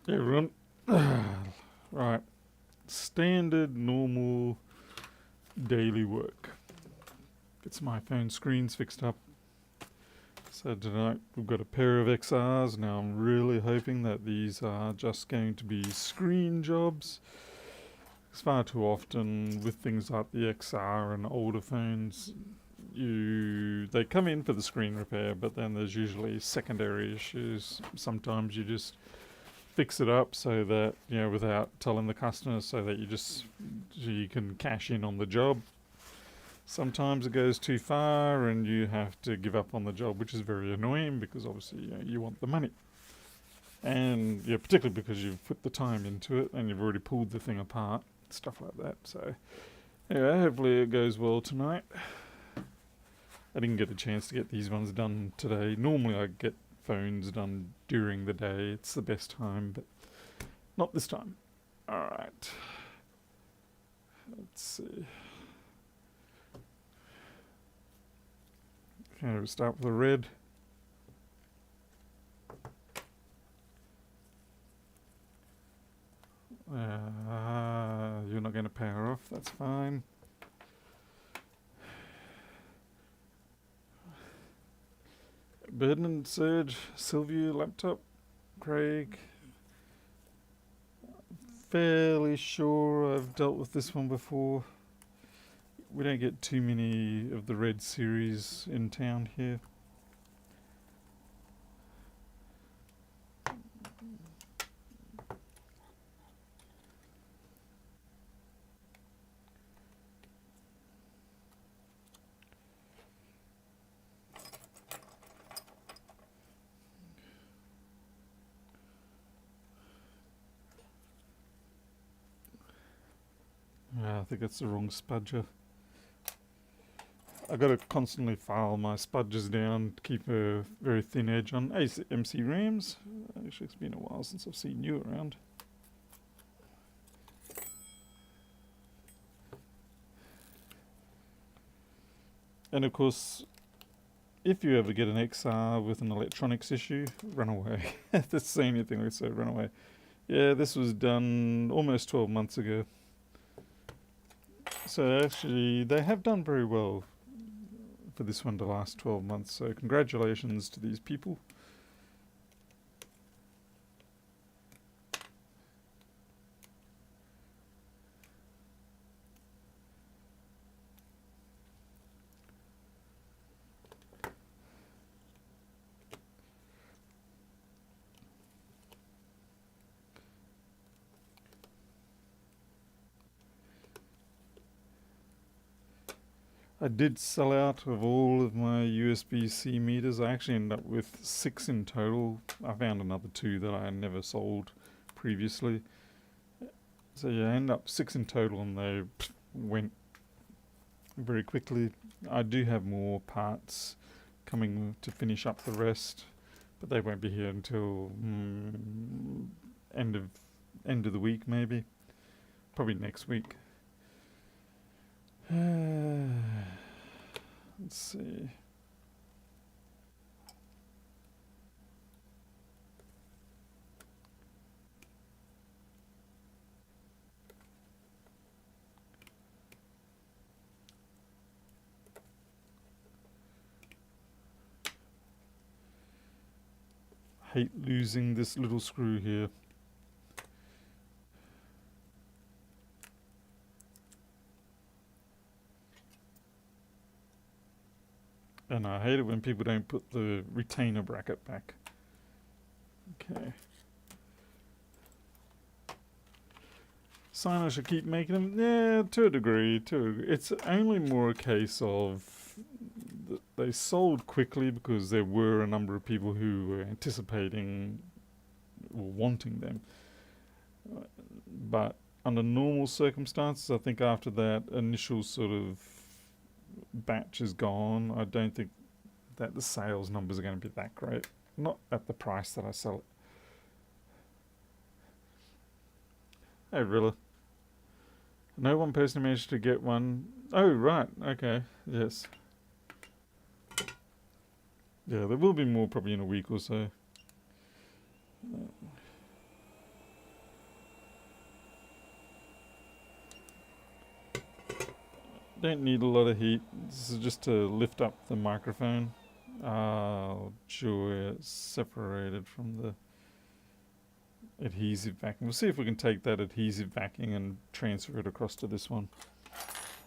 Hey everyone. Right. Standard, normal, daily work. Get some iPhone screens fixed up. So tonight we've got a pair of XRs. Now I'm really hoping that these are just going to be screen jobs. Because far too often with things like the XR and older phones, they come in for the screen repair, but then there's usually secondary issues. Sometimes you just fix it up so that, without telling the customer, so that you can cash in on the job. Sometimes it goes too far and you have to give up on the job, which is very annoying because obviously you want the money. And particularly because you've put the time into it and you've already pulled the thing apart, stuff like that. So anyway, hopefully it goes well tonight. I didn't get a chance to get these ones done today. Normally I get phones done during the day. It's the best time, but not this time. Alright. Let's see. Okay, we'll start with the red. You're not going to power off, that's fine. Burden and Surge, Sylvia laptop, Craig. Fairly sure I've dealt with this one before. We don't get too many of the red series in town here. I think it's the wrong spudger. I gotta constantly file my spudgers down to keep a very thin edge on MC RAMs. Actually, it's been a while since I've seen you around. And of course, if you ever get an XR with an electronics issue, run away. That's the only thing I say, run away. Yeah, this was done almost 12 months ago. So actually, they have done very well for this one to last 12 months. So congratulations to these people. I did sell out of all of my USB-C meters. I actually ended up with 6 in total. I found another 2 that I never sold previously. So yeah, I ended up 6 in total and they went very quickly. I do have more parts coming to finish up the rest, but they won't be here until end of the week maybe. Probably next week. Let's see. Hate losing this little screw here. And I hate it when people don't put the retainer bracket back. Okay. Sign I should keep making them? Yeah, to a degree. It's only more a case of they sold quickly because there were a number of people who were anticipating or wanting them. But under normal circumstances, I think after that initial sort of batch is gone, I don't think that the sales numbers are going to be that great. Not at the price that I sell it. Oh, really? No one person managed to get one. Oh, right. Okay. Yes. Yeah, there will be more probably in a week or so. Don't need a lot of heat. This is just to lift up the microphone. Sure, it's separated from the adhesive backing. We'll see if we can take that adhesive backing and transfer it across to this one.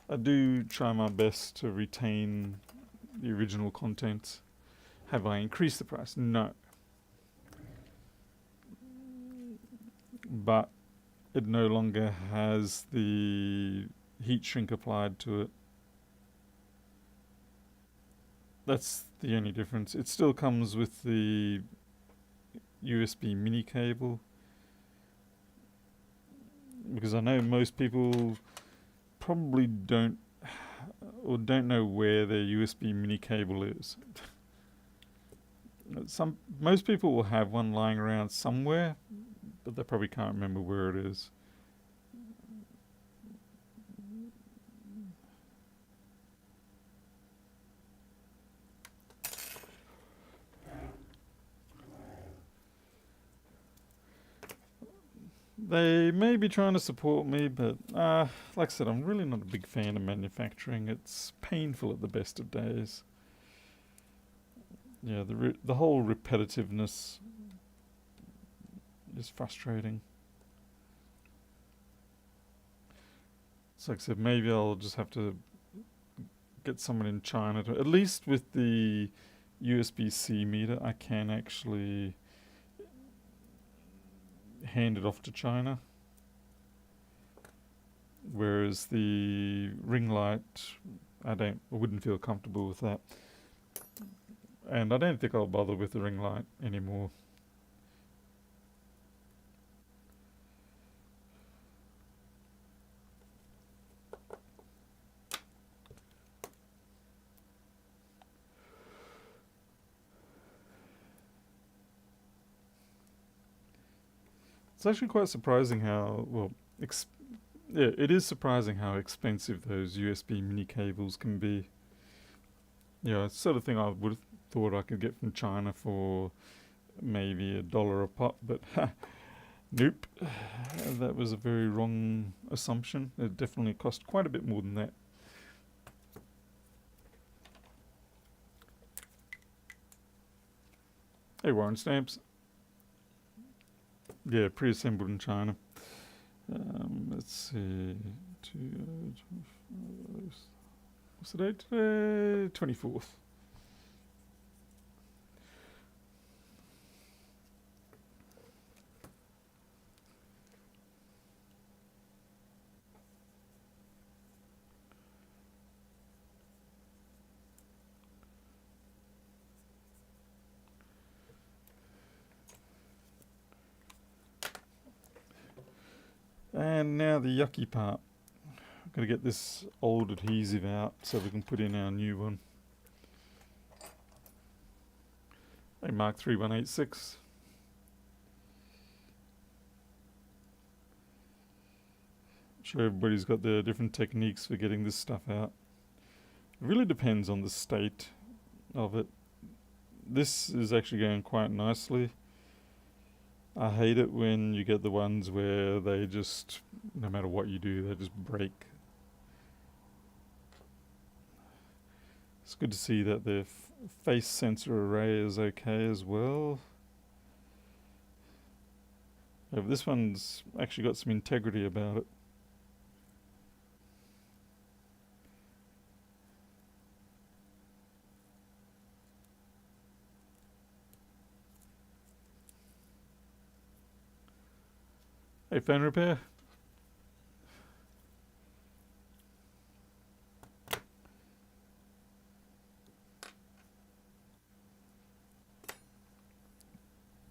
I do try my best to retain the original contents. Have I increased the price? No. But it no longer has the heat shrink applied to it. That's the only difference. It still comes with the USB mini cable, because I know most people probably don't know where their USB mini cable is. Most people will have one lying around somewhere, but they probably can't remember where it is. They may be trying to support me, but like I said, I'm really not a big fan of manufacturing. It's painful at the best of days. Yeah, the whole repetitiveness is frustrating. So like I said, maybe I'll just have to get someone in China to, at least with the USB-C meter, I can actually hand it off to China. Whereas the ring light, I wouldn't feel comfortable with that. And I don't think I'll bother with the ring light anymore. It's actually quite surprising how, yeah, it is surprising how expensive those USB mini cables can be. Yeah, it's the sort of thing I would have thought I could get from China for maybe $1 a pop, but nope. That was a very wrong assumption. It definitely cost quite a bit more than that. Hey, Warren Stamps. Yeah, pre-assembled in China. Let's see. What's the date today? 24th. And now the yucky part. I'm going to get this old adhesive out so we can put in our new one. A Mark 3186. I'm sure everybody's got their different techniques for getting this stuff out. It really depends on the state of it. This is actually going quite nicely. I hate it when you get the ones where they just, no matter what you do, they just break. It's good to see that the face sensor array is okay as well. Yeah, this one's actually got some integrity about it. Hey, phone repair.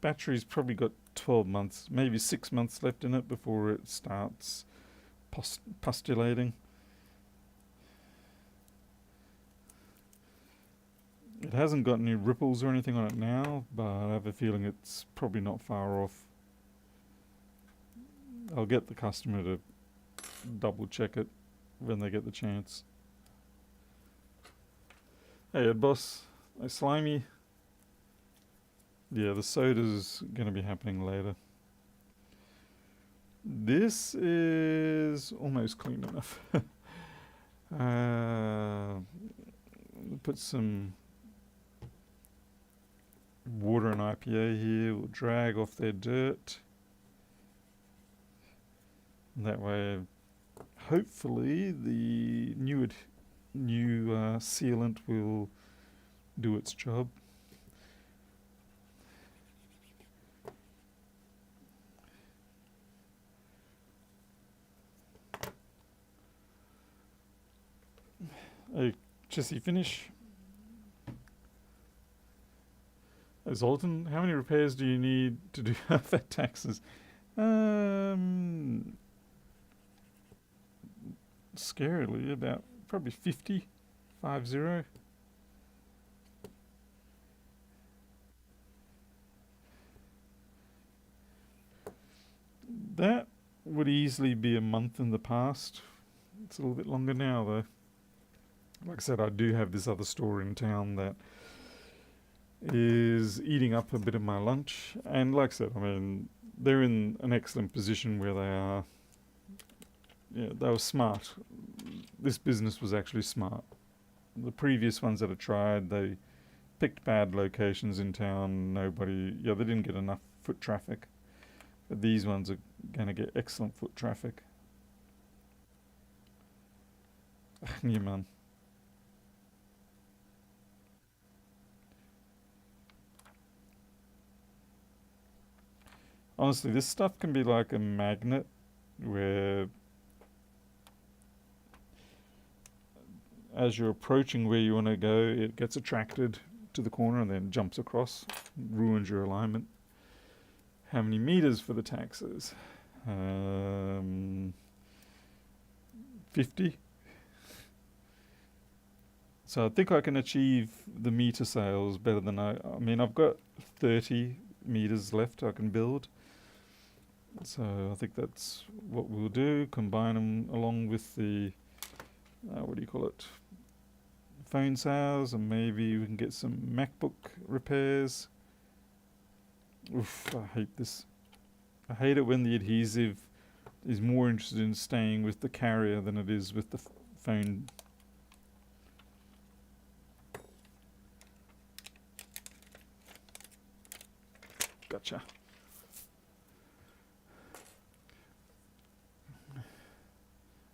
Battery's probably got 12 months, maybe 6 months left in it before it starts postulating. It hasn't got any ripples or anything on it now, but I have a feeling it's probably not far off. I'll get the customer to double check it when they get the chance. Hey, Ed Boss. Hey, Slimy. Yeah, the soda's going to be happening later. This is almost clean enough. put some water and IPA here. We'll drag off their dirt. And that way, hopefully, the new sealant will do its job. Jesse, finish. Zoltan, how many repairs do you need to do that taxes? Scarily, about probably 50. That would easily be a month in the past. It's a little bit longer now, though. Like I said, I do have this other store in town that is eating up a bit of my lunch. And like I said, I mean, they're in an excellent position where they are. Yeah, they were smart. This business was actually smart. The previous ones that I tried, they picked bad locations in town. They didn't get enough foot traffic. But these ones are going to get excellent foot traffic. Yeah, man. Honestly, this stuff can be like a magnet where as you're approaching where you want to go, it gets attracted to the corner and then jumps across, ruins your alignment. How many meters for the taxes? 50. So I think I can achieve the meter sales better than I mean, I've got 30 meters left I can build. So I think that's what we'll do. Combine them along with the, what do you call it? Phone sales, and maybe we can get some MacBook repairs. Oof, I hate this. I hate it when the adhesive is more interested in staying with the carrier than it is with the phone. Gotcha.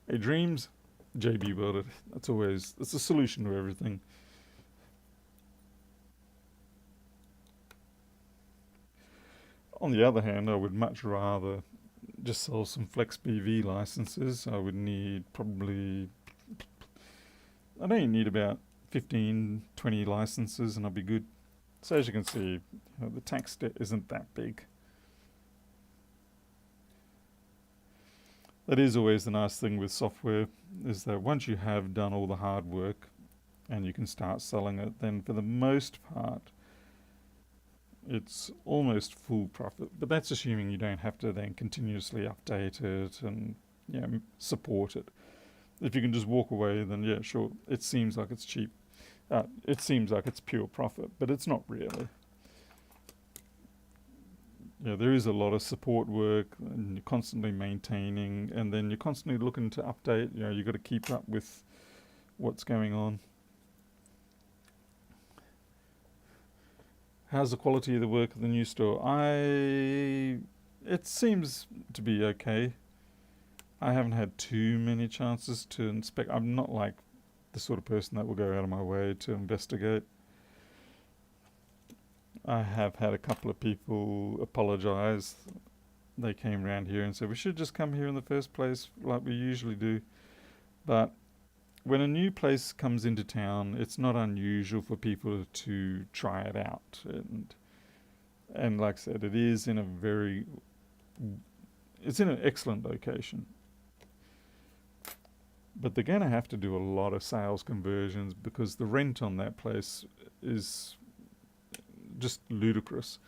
Hey, dreams, JB welded. That's a solution to everything. On the other hand, I would much rather just sell some Flex BV licenses. I would need I only need about 15, 20 licenses and I'll be good. So as you can see, the tax debt isn't that big. That is always the nice thing with software, is that once you have done all the hard work and you can start selling it, then for the most part, it's almost full profit. But that's assuming you don't have to then continuously update it and support it. If you can just walk away, then yeah, sure, it seems like it's cheap. It seems like it's pure profit, but it's not really. Yeah, there is a lot of support work, and you're constantly maintaining, and then you're constantly looking to update. You've got to keep up with what's going on. How's the quality of the work at the new store? It seems to be okay. I haven't had too many chances to inspect. I'm not like the sort of person that will go out of my way to investigate. I have had a couple of people apologise. They came around here and said, we should just come here in the first place like we usually do. But when a new place comes into town, it's not unusual for people to try it out. And like I said, it's in an excellent location. But they're going to have to do a lot of sales conversions because the rent on that place is just ludicrous.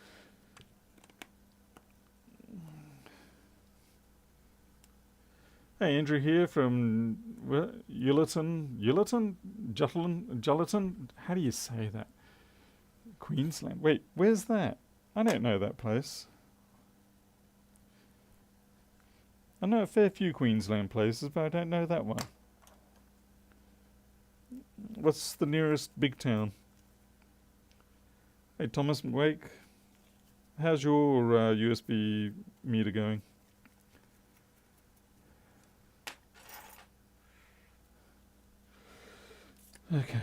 Hey, Andrew here from Jullerton? How do you say that? Queensland. Wait, where's that? I don't know that place. I know a fair few Queensland places, but I don't know that one. What's the nearest big town? Hey, Thomas Wake, how's your USB meter going? Okay.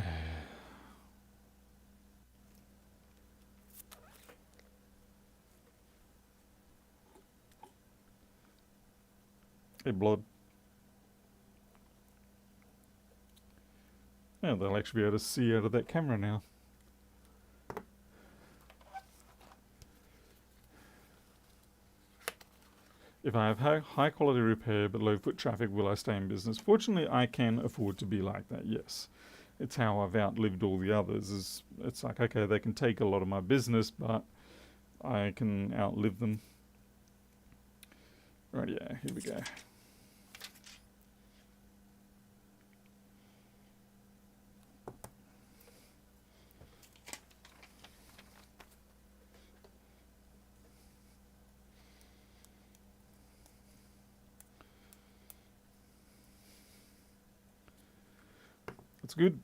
Hey, Blood. Yeah, they'll actually be able to see out of that camera now. If I have high quality repair but low foot traffic, will I stay in business? Fortunately, I can afford to be like that, yes. It's how I've outlived all the others. It's like, okay, they can take a lot of my business, but I can outlive them. Right, yeah, here we go. It's good.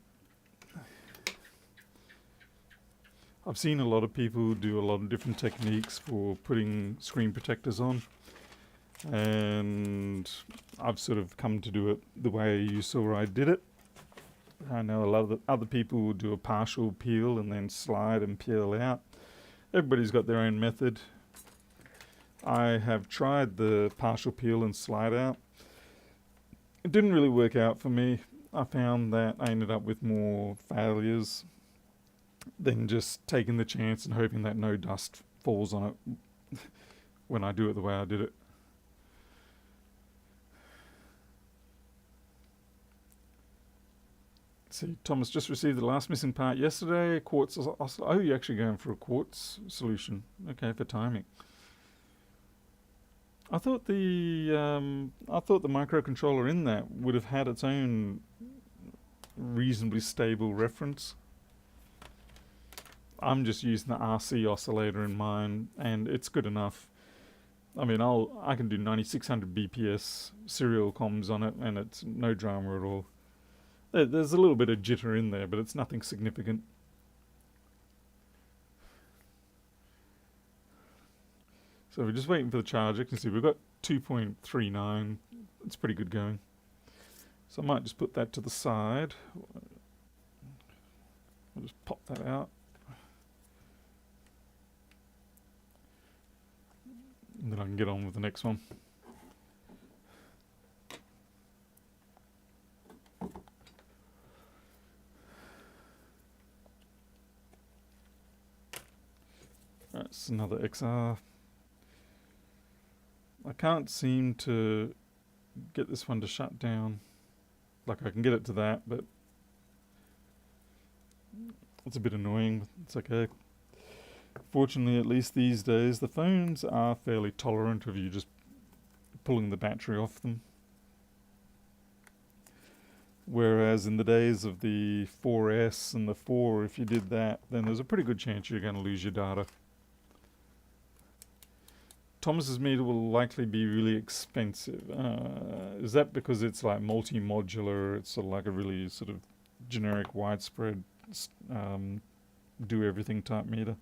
I've seen a lot of people do a lot of different techniques for putting screen protectors on, and I've sort of come to do it the way you saw I did it. I know a lot of the other people will do a partial peel and then slide and peel out. Everybody's got their own method. I have tried the partial peel and slide out. It didn't really work out for me. I found that I ended up with more failures than just taking the chance and hoping that no dust falls on it when I do it the way I did it. See, Thomas just received the last missing part yesterday. Quartz. Oh, you're actually going for a quartz solution. Okay, for timing. I thought the microcontroller in that would have had its own reasonably stable reference. I'm just using the RC oscillator in mine, and it's good enough. I mean, I can do 9600 BPS serial comms on it, and it's no drama at all. There's a little bit of jitter in there, but it's nothing significant. So we're just waiting for the charger. You can see we've got 2.39. It's pretty good going. So I might just put that to the side. I'll just pop that out. And then I can get on with the next one. That's another XR. I can't seem to get this one to shut down. Like, I can get it to that, but it's a bit annoying. It's okay. Fortunately, at least these days, the phones are fairly tolerant of you just pulling the battery off them. Whereas in the days of the 4S and the 4, if you did that, then there's a pretty good chance you're going to lose your data. Thomas's meter will likely be really expensive. Is that because it's like multi-modular? It's sort of like a really sort of generic, widespread, do everything type meter.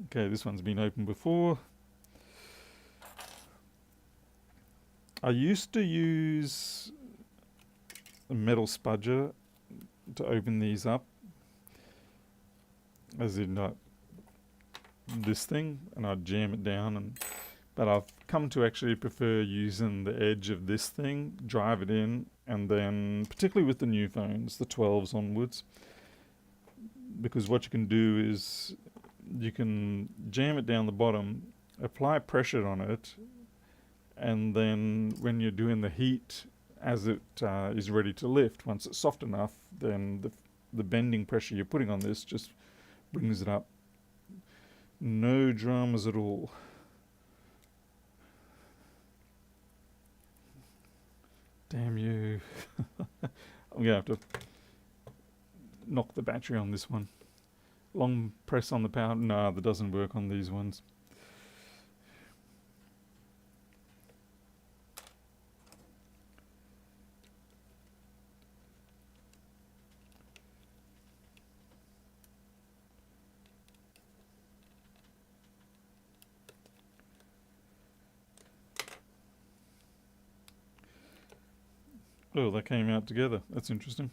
Okay, this one's been opened before. I used to use a metal spudger to open these up, as in this thing, and I'd jam it down, but I've come to actually prefer using the edge of this thing, drive it in, and then particularly with the new phones, the 12s onwards, because what you can do is you can jam it down the bottom, apply pressure on it, and then when you're doing the heat, as it is ready to lift, once it's soft enough, then the bending pressure you're putting on this just brings it up. No dramas at all. Damn you. I'm going to have to knock the battery on this one. Long press on the power. No, that doesn't work on these ones. Oh, they came out together. That's interesting.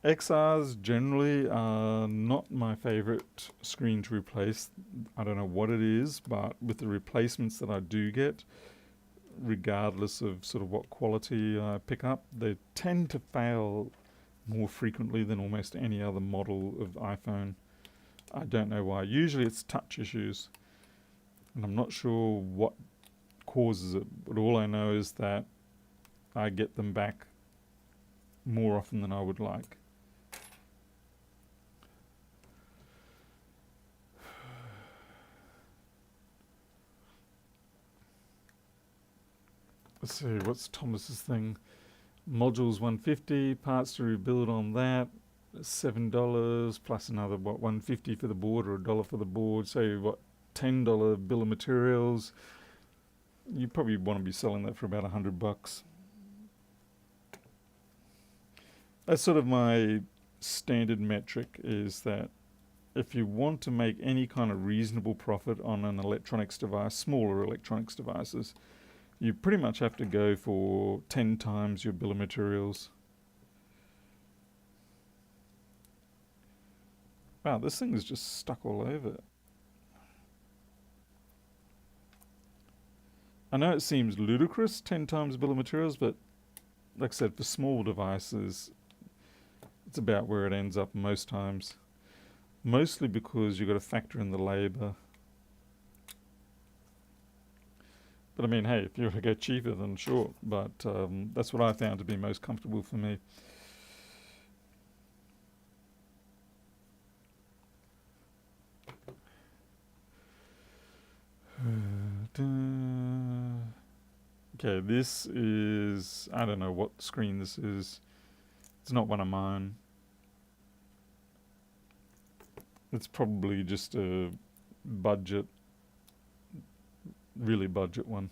XRs generally are not my favorite screen to replace. I don't know what it is, but with the replacements that I do get, regardless of sort of what quality I pick up, they tend to fail more frequently than almost any other model of iPhone. I don't know why. Usually it's touch issues, and I'm not sure what causes it, but all I know is that I get them back more often than I would like. Let's see, what's Thomas's thing? Modules 150, parts to rebuild on that, $7 plus another what, 150 for the board or $1 for the board. So what, $10 bill of materials. You probably want to be selling that for about $100. That's sort of my standard metric, is that if you want to make any kind of reasonable profit on an electronics device, smaller electronics devices, you pretty much have to go for 10 times your bill of materials. Wow, this thing is just stuck all over. I know it seems ludicrous, 10 times bill of materials, but like I said, for small devices, it's about where it ends up most times. Mostly because you've got to factor in the labour. But I mean, hey, if you were to go cheaper, then sure. But that's what I found to be most comfortable for me. Okay, this is, I don't know what screen this is. It's not one of mine. It's probably just a budget, really budget one.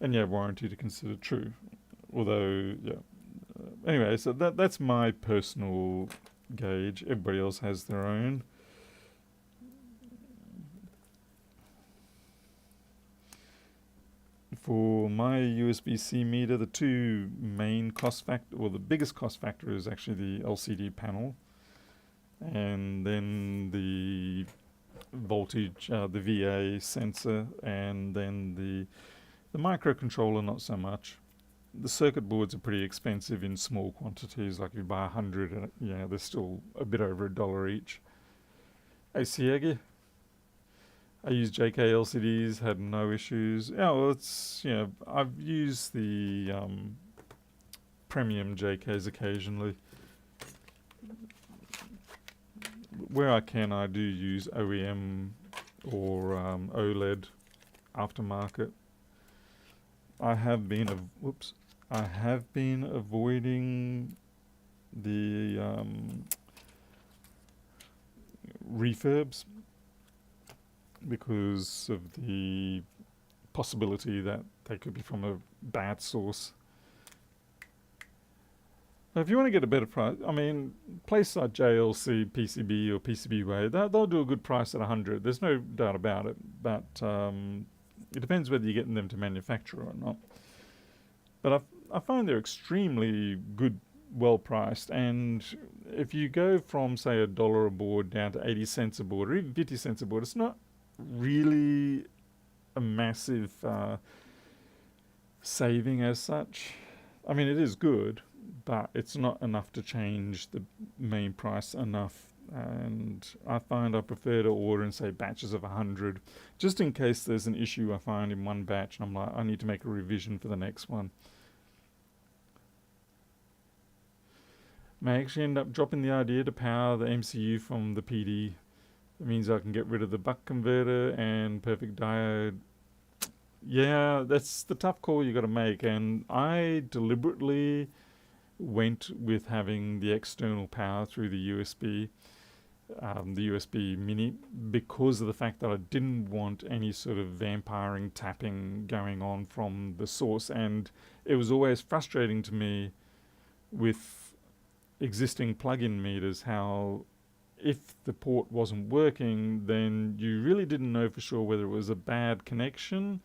And yeah, warranty to consider, true. Although, yeah. Anyway, so that's my personal gauge. Everybody else has their own. For my USB-C meter, the two main cost factor, well, the biggest cost factor is actually the LCD panel, and then the voltage, the VA sensor, and then the microcontroller, not so much. The circuit boards are pretty expensive in small quantities, like if you buy 100, yeah, they're still a bit over $1 each. Hey, Siegi. I used JK LCDs, had no issues. Yeah, well, it's, you know, I've used the premium JKs occasionally. Where I can, I do use OEM or OLED aftermarket. I have been avoiding the refurbs because of the possibility that they could be from a bad source. Now, if you want to get a better price, I mean, places like JLC, PCB, or PCBWay, they'll do a good price at 100. There's no doubt about it. But it depends whether you're getting them to manufacture or not. But I find they're extremely good, well priced. And if you go from, say, $1 a board down to 80 cents a board, or even 50 cents a board, it's not really a massive saving as such. I mean, it is good, but it's not enough to change the main price enough. And I find I prefer to order in, say, batches of 100, just in case there's an issue I find in one batch and I'm like, I need to make a revision for the next one. May actually end up dropping the idea to power the MCU from the PD. It means I can get rid of the buck converter and perfect diode. Yeah, that's the tough call you got to make, and I deliberately went with having the external power through the USB Mini, because of the fact that I didn't want any sort of vampiring tapping going on from the source, and it was always frustrating to me with existing plug-in meters how if the port wasn't working, then you really didn't know for sure whether it was a bad connection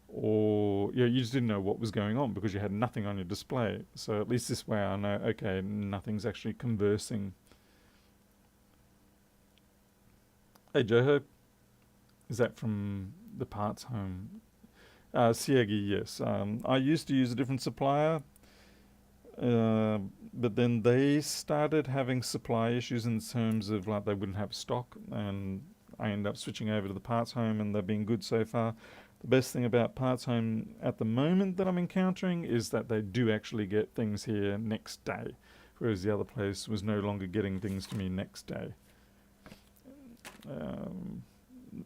or you just didn't know what was going on because you had nothing on your display. So at least this way I know, okay, nothing's actually conversing. Hey Joho, is that from the parts home? Siegi, yes. I used to use a different supplier, but then they started having supply issues in terms of like they wouldn't have stock, and I ended up switching over to the parts home, and they've been good so far. The best thing about parts home at the moment that I'm encountering is that they do actually get things here next day, whereas the other place was no longer getting things to me next day.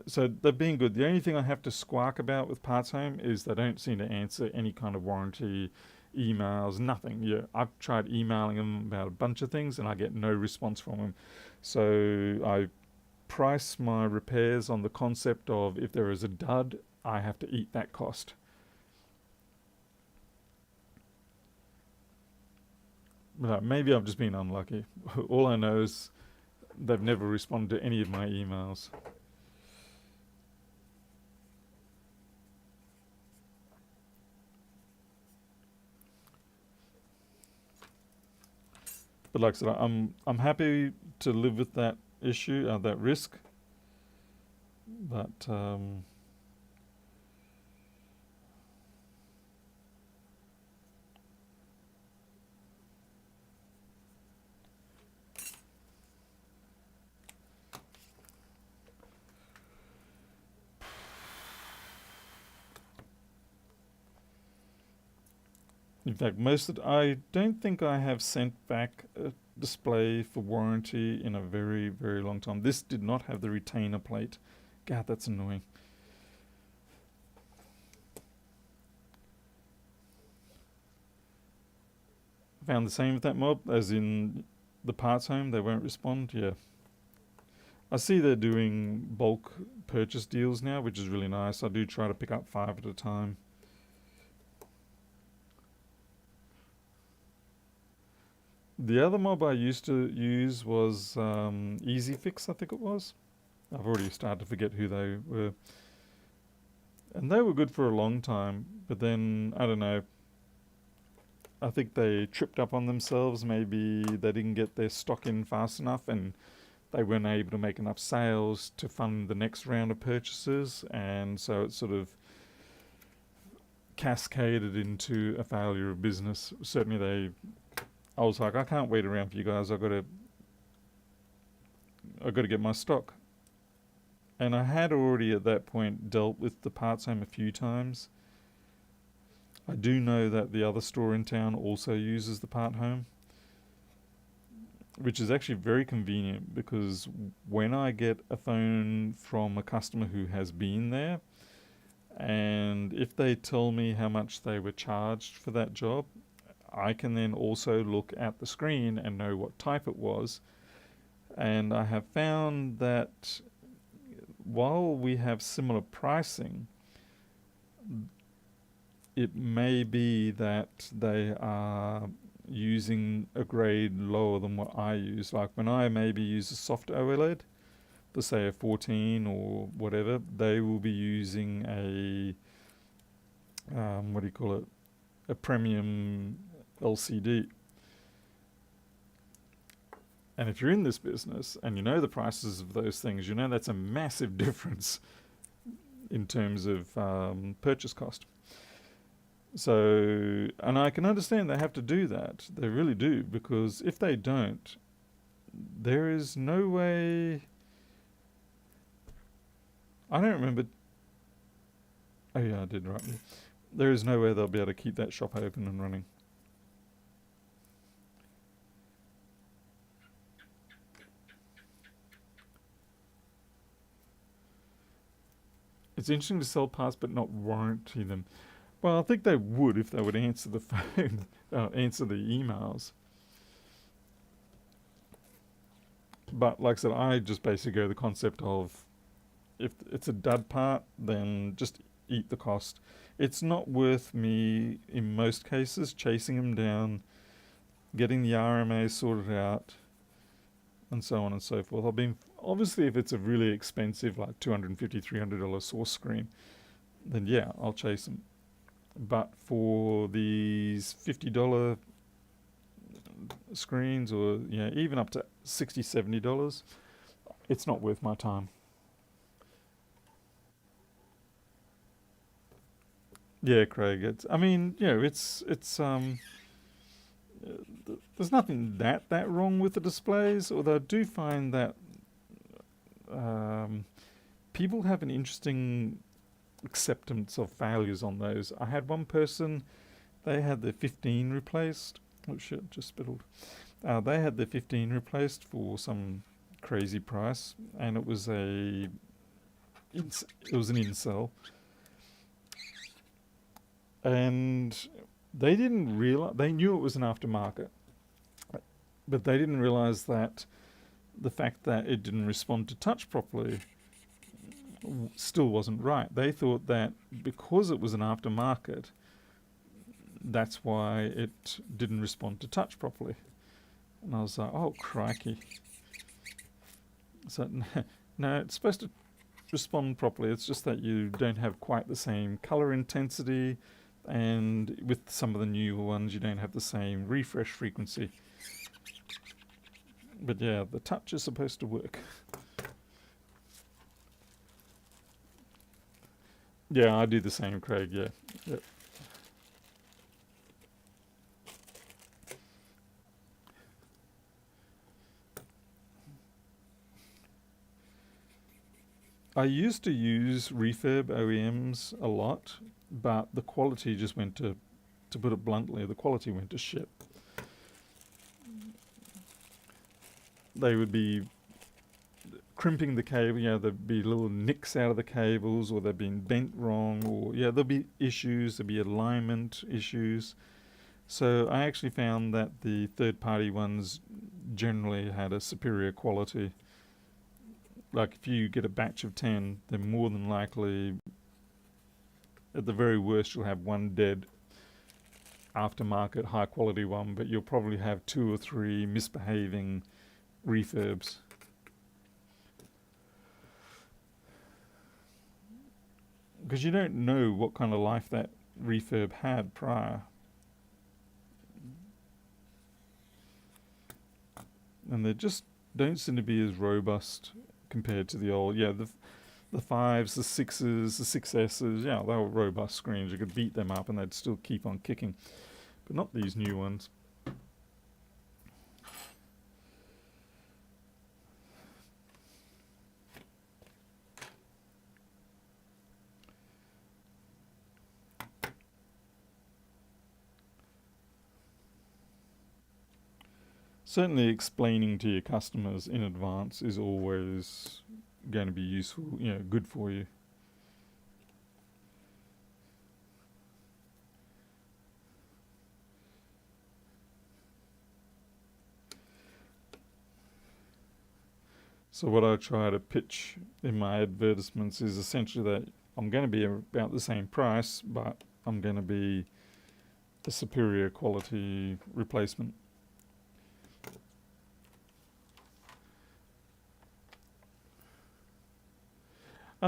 So they've been good. The only thing I have to squawk about with Parts Home is they don't seem to answer any kind of warranty emails, nothing. Yeah, I've tried emailing them about a bunch of things and I get no response from them. So I price my repairs on the concept of if there is a dud, I have to eat that cost. But maybe I've just been unlucky. All I know is they've never responded to any of my emails. But like I said, I'm happy to live with that issue, that risk. But in fact, I don't think I have sent back a display for warranty in a very, very long time. This did not have the retainer plate. God, that's annoying. I found the same with that mob, as in the parts home, they won't respond. Yeah. I see they're doing bulk purchase deals now, which is really nice. I do try to pick up 5 at a time. The other mob I used to use was Easy Fix, I think it was. I've already started to forget who they were. And they were good for a long time, but then, I don't know, I think they tripped up on themselves. Maybe they didn't get their stock in fast enough and they weren't able to make enough sales to fund the next round of purchases. And so it sort of cascaded into a failure of business. Certainly I was like, I can't wait around for you guys. I've got to get my stock. And I had already at that point dealt with the parts home a few times. I do know that the other store in town also uses the part home, which is actually very convenient because when I get a phone from a customer who has been there, and if they tell me how much they were charged for that job, I can then also look at the screen and know what type it was. And I have found that while we have similar pricing, it may be that they are using a grade lower than what I use. Like when I maybe use a soft OLED, for say a 14 or whatever, they will be using a, what do you call it, a premium LCD. And if you're in this business and you know the prices of those things, you know that's a massive difference in terms of purchase cost. So, and I can understand they have to do that. They really do, because if they don't, there is no way. I don't remember. Oh yeah, I did, right. There is no way they'll be able to keep that shop open and running. It's interesting to sell parts but not warranty them. Well, I think they would if they would answer the phone, answer the emails. But like I said, I just basically go the concept of if it's a dud part, then just eat the cost. It's not worth me, in most cases, chasing them down, getting the RMA sorted out, and so on and so forth. Obviously, if it's a really expensive, like $250, $300 source screen, then yeah, I'll chase them. But for these $50 screens, or even up to $60, $70, it's not worth my time. Yeah, Craig. There's nothing that wrong with the displays, although I do find that um, people have an interesting acceptance of failures on those. I had one person, they had their 15 replaced. Oh shit, just spittled. They had their 15 replaced for some crazy price, and it was an incel, and they knew it was an aftermarket, but they didn't realize that the fact that it didn't respond to touch properly still wasn't right. They thought that because it was an aftermarket, that's why it didn't respond to touch properly. And I was like, oh, crikey. So, no, it's supposed to respond properly. It's just that you don't have quite the same color intensity, and with some of the newer ones, you don't have the same refresh frequency. But yeah, the touch is supposed to work. Yeah, I do the same, Craig. Yeah. Yep. I used to use refurb OEMs a lot, but the quality just went to put it bluntly, the quality went to shit. They would be crimping the cable, there'd be little nicks out of the cables, or they've been bent wrong, or there'll be issues, there'll be alignment issues. So I actually found that the third-party ones generally had a superior quality. Like if you get a batch of 10, then more than likely, at the very worst, you'll have one dead aftermarket high quality one, but you'll probably have 2 or 3 misbehaving refurbs. Because you don't know what kind of life that refurb had prior. And they just don't seem to be as robust compared to the old. The 5s, the 6s, the 6Ss, they were robust screens. You could beat them up and they'd still keep on kicking. But not these new ones. Certainly explaining to your customers in advance is always going to be useful, good for you. So what I try to pitch in my advertisements is essentially that I'm going to be about the same price, but I'm going to be a superior quality replacement.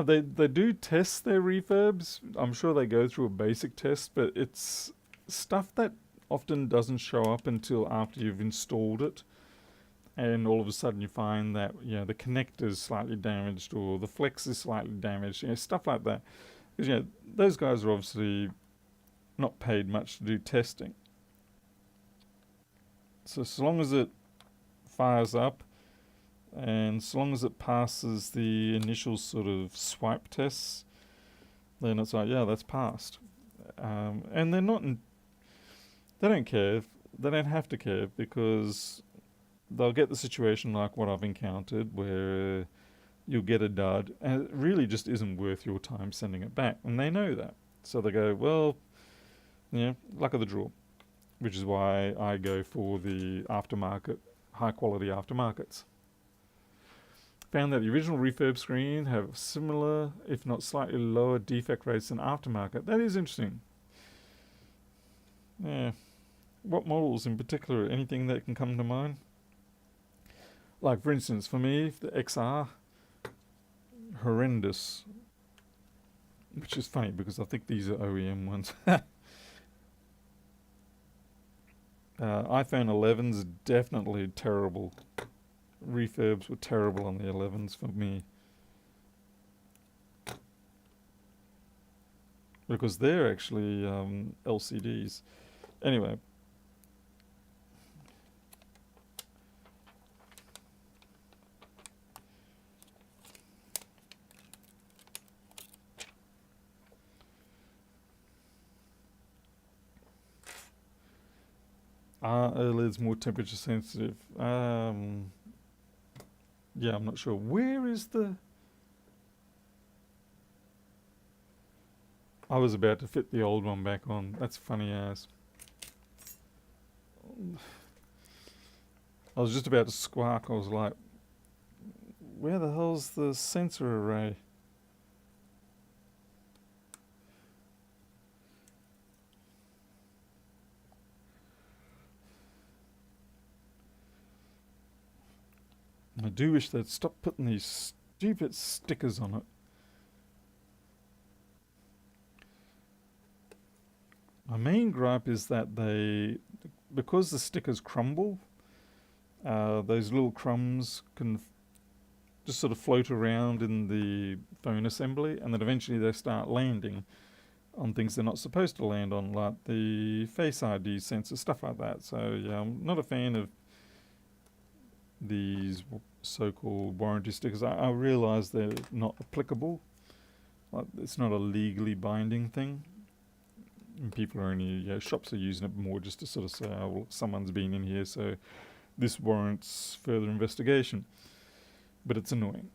They do test their refurbs. I'm sure they go through a basic test, but it's stuff that often doesn't show up until after you've installed it, and all of a sudden you find that the connector's slightly damaged, or the flex is slightly damaged, stuff like that. Because those guys are obviously not paid much to do testing. So long as it fires up, and so long as it passes the initial sort of swipe tests, then it's like, that's passed. And they're not, they don't care. They don't have to care, because they'll get the situation like what I've encountered, where you'll get a dud, and it really just isn't worth your time sending it back. And they know that. So they go, well, luck of the draw. Which is why I go for the aftermarket, high quality aftermarkets. Found that the original refurb screen have similar, if not slightly lower, defect rates than aftermarket. That is interesting. Yeah. What models in particular? Anything that can come to mind? Like for instance, for me, the XR, horrendous. Which is funny because I think these are OEM ones. iPhone 11's definitely terrible. Refurbs were terrible on the 11s for me. Because they're actually LCDs. Anyway. Are OLEDs more temperature sensitive? Yeah, I'm not sure. Where is the... I was about to fit the old one back on. That's funny as. I was just about to squawk. I was like, where the hell's the sensor array? I do wish they'd stop putting these stupid stickers on it. My main gripe is that because the stickers crumble, those little crumbs can just sort of float around in the phone assembly, and then eventually they start landing on things they're not supposed to land on, like the Face ID sensor, stuff like that. So yeah, I'm not a fan of these so-called warranty stickers. I realise they're not applicable. Like, it's not a legally binding thing. And people are only, shops are using it more just to sort of say, oh, well, someone's been in here, so this warrants further investigation. But it's annoying.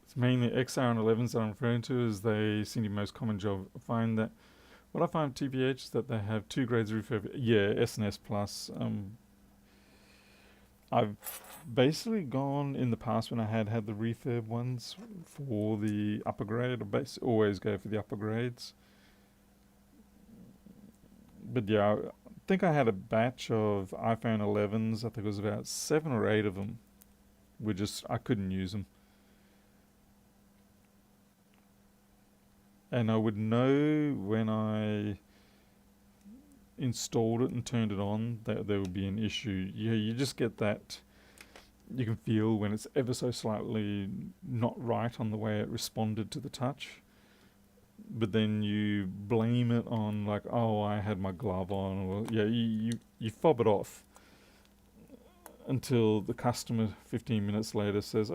It's mainly XR and 11s that I'm referring to, as they seem to be the most common job. I find that what I find with TPH is that they have 2 grades of refurb. Yeah, S and S plus. I've basically gone in the past when I had the refurb ones for the upper grade. I always go for the upper grades. But yeah, I think I had a batch of iPhone 11s. I think it was about 7 or 8 of them. I couldn't use them. And I would know when I installed it and turned it on that there would be an issue. Yeah, you just get that. You can feel when it's ever so slightly not right on the way it responded to the touch. But then you blame it on, like, oh, I had my glove on. Or yeah, you fob it off until the customer 15 minutes later says,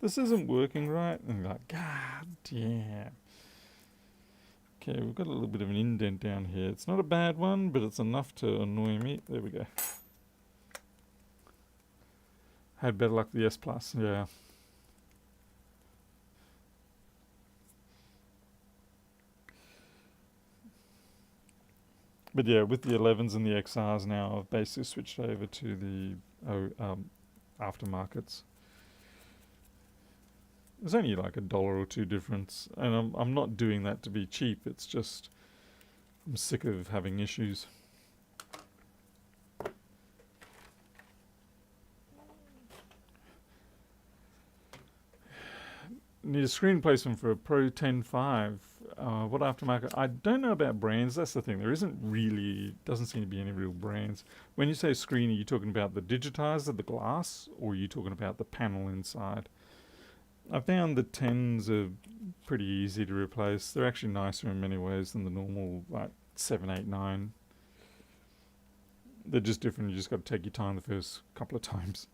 this isn't working right. And you're like, God damn. Okay, we've got a little bit of an indent down here. It's not a bad one, but it's enough to annoy me. There we go. Had better luck with the S Plus, yeah. But yeah, with the 11s and the XRs now, I've basically switched over to the aftermarkets. There's only like $1 or $2 difference, and I'm not doing that to be cheap. It's just I'm sick of having issues. Need a screen replacement for a Pro 10.5. What aftermarket? I don't know about brands. That's the thing. Doesn't seem to be any real brands. When you say screen, are you talking about the digitizer, the glass, or are you talking about the panel inside? I found the 10s are pretty easy to replace. They're actually nicer in many ways than the normal, like 7, 8, 9. They're just different. You just got to take your time the first couple of times.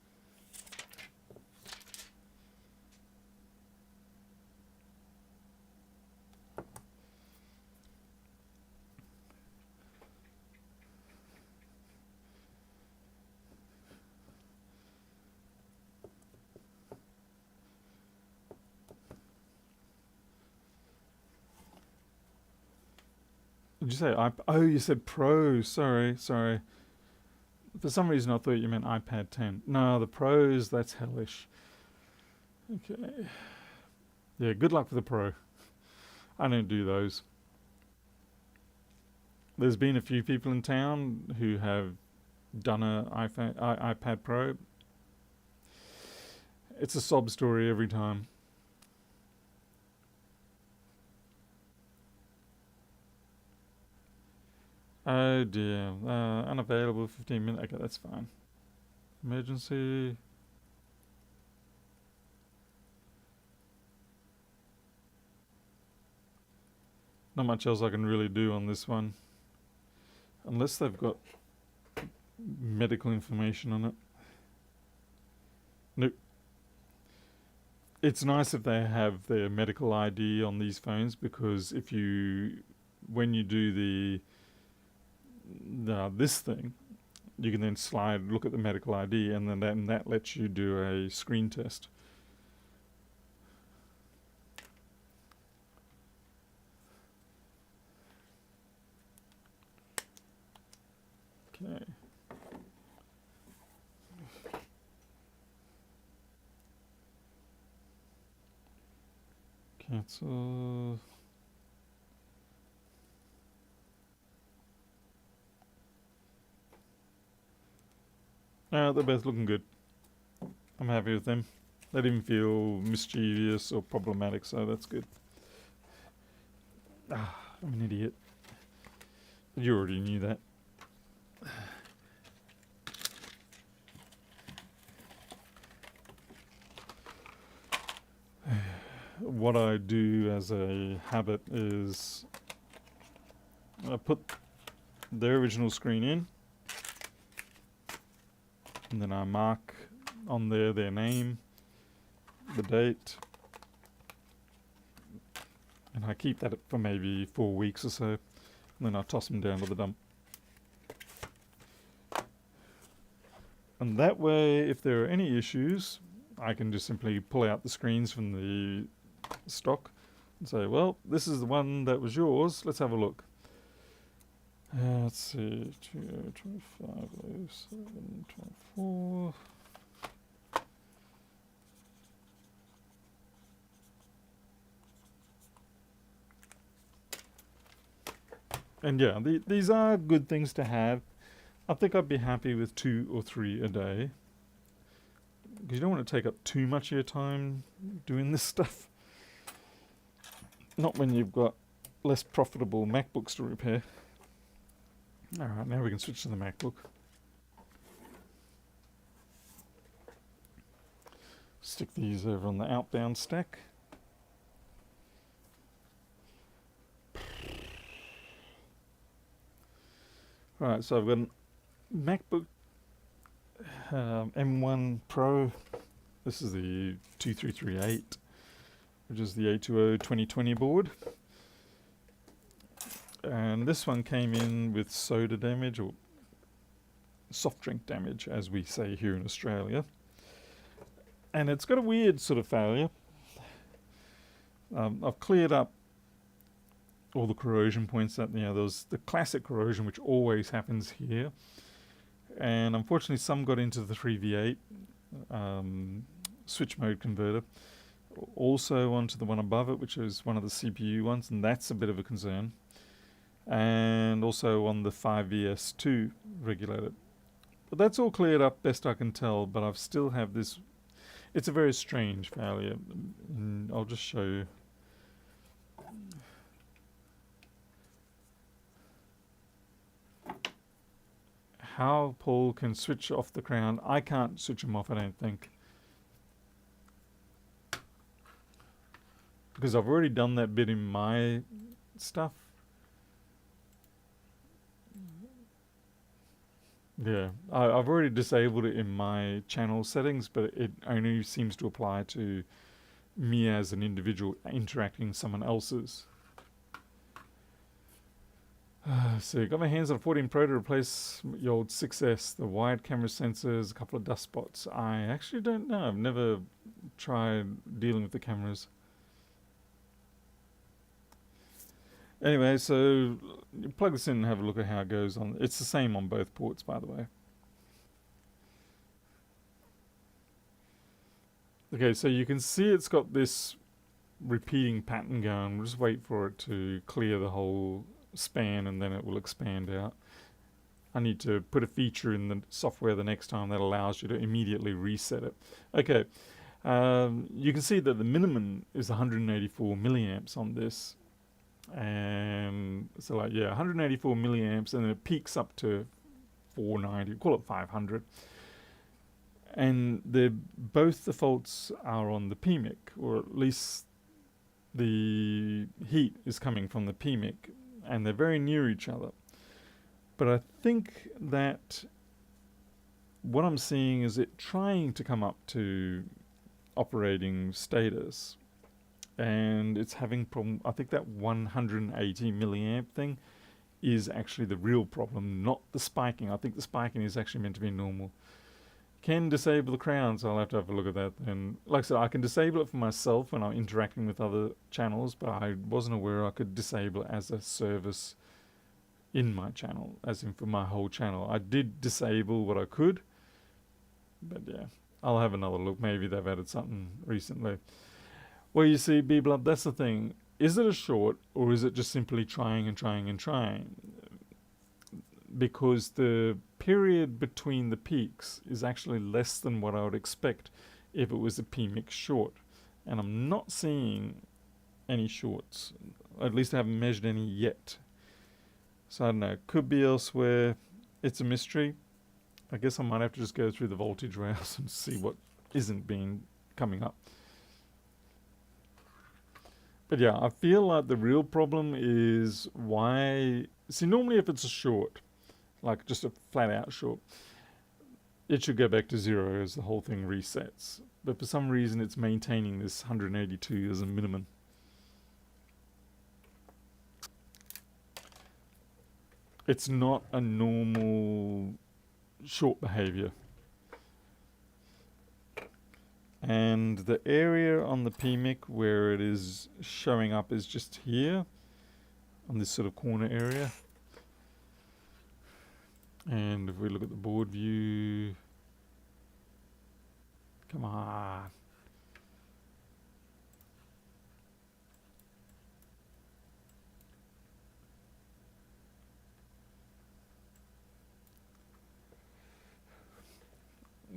Did you say oh, you said Pro. Sorry. For some reason I thought you meant iPad 10. No, the Pros, that's hellish. Okay. Yeah, good luck with the Pro. I don't do those. There's been a few people in town who have done a iPad Pro. It's a sob story every time. Oh dear. Unavailable 15 minutes. Okay, that's fine. Emergency. Not much else I can really do on this one. Unless they've got medical information on it. Nope. It's nice if they have their medical ID on these phones, because when you do this thing, you can then look at the medical ID, and then that lets you do a screen test. Okay. Cancel. They're both looking good. I'm happy with them. They didn't feel mischievous or problematic, so that's good. I'm an idiot. You already knew that. What I do as a habit is I put the original screen in, and then I mark on there their name, the date, and I keep that for maybe 4 weeks or so, and then I toss them down to the dump. And that way, if there are any issues, I can just simply pull out the screens from the stock and say, well, this is the one that was yours, let's have a look. Let's see, 250724. And yeah, these are good things to have. I think I'd be happy with 2 or 3 a day, because you don't want to take up too much of your time doing this stuff. Not when you've got less profitable MacBooks to repair. Alright, now we can switch to the MacBook. Stick these over on the outbound stack. Right, so I've got an MacBook M1 Pro. This is the 2338, which is the A20 2020 board. And this one came in with soda damage, or soft drink damage, as we say here in Australia. And it's got a weird sort of failure. I've cleared up all the corrosion points that, there's the classic corrosion which always happens here. And unfortunately some got into the 3V8 switch mode converter. Also onto the one above it, which is one of the CPU ones, and that's a bit of a concern. And also on the 5VS2 regulator. But that's all cleared up best I can tell, but I still have this. It's a very strange failure. I'll just show you. How Paul can switch off the crown. I can't switch them off, I don't think. Because I've already done that bit in my stuff. Yeah, I've already disabled it in my channel settings, but it only seems to apply to me as an individual interacting with someone else's. So got my hands on a 14 Pro to replace your old 6S, the wide camera sensors, a couple of dust spots. I actually don't know. I've never tried dealing with the cameras. Anyway, so you plug this in and have a look at how it goes on. It's the same on both ports, by the way. Okay, so you can see it's got this repeating pattern going. We'll just wait for it to clear the whole span and then it will expand out. I need to put a feature in the software the next time that allows you to immediately reset it. Okay, you can see that the minimum is 184 milliamps on this. And so 184 milliamps, and then it peaks up to 490, call it 500. And both the faults are on the PMIC, or at least the heat is coming from the PMIC, and they're very near each other. But I think that what I'm seeing is it trying to come up to operating status, and it's having problem. I think that 180 milliamp thing is actually the real problem, not the spiking. I think the spiking is actually meant to be normal. Can disable the crowns. I'll have to have a look at that then. Like I said, I can disable it for myself when I'm interacting with other channels, but I wasn't aware I could disable it as a service in my channel, as in for my whole channel. I did disable what I could, but yeah, I'll have another look. Maybe they've added something recently. Well, you see, B-Blood, that's the thing. Is it a short, or is it just simply trying and trying and trying? Because the period between the peaks is actually less than what I would expect if it was a PMIC short. And I'm not seeing any shorts. At least I haven't measured any yet. So I don't know, could be elsewhere. It's a mystery. I guess I might have to just go through the voltage rails and see what isn't coming up. But yeah, I feel like the real problem is why... See, normally if it's a short, like just a flat out short, it should go back to 0 as the whole thing resets. But for some reason it's maintaining this 182 as a minimum. It's not a normal short behavior. And the area on the PMIC where it is showing up is just here, on this sort of corner area. And if we look at the board view, come on.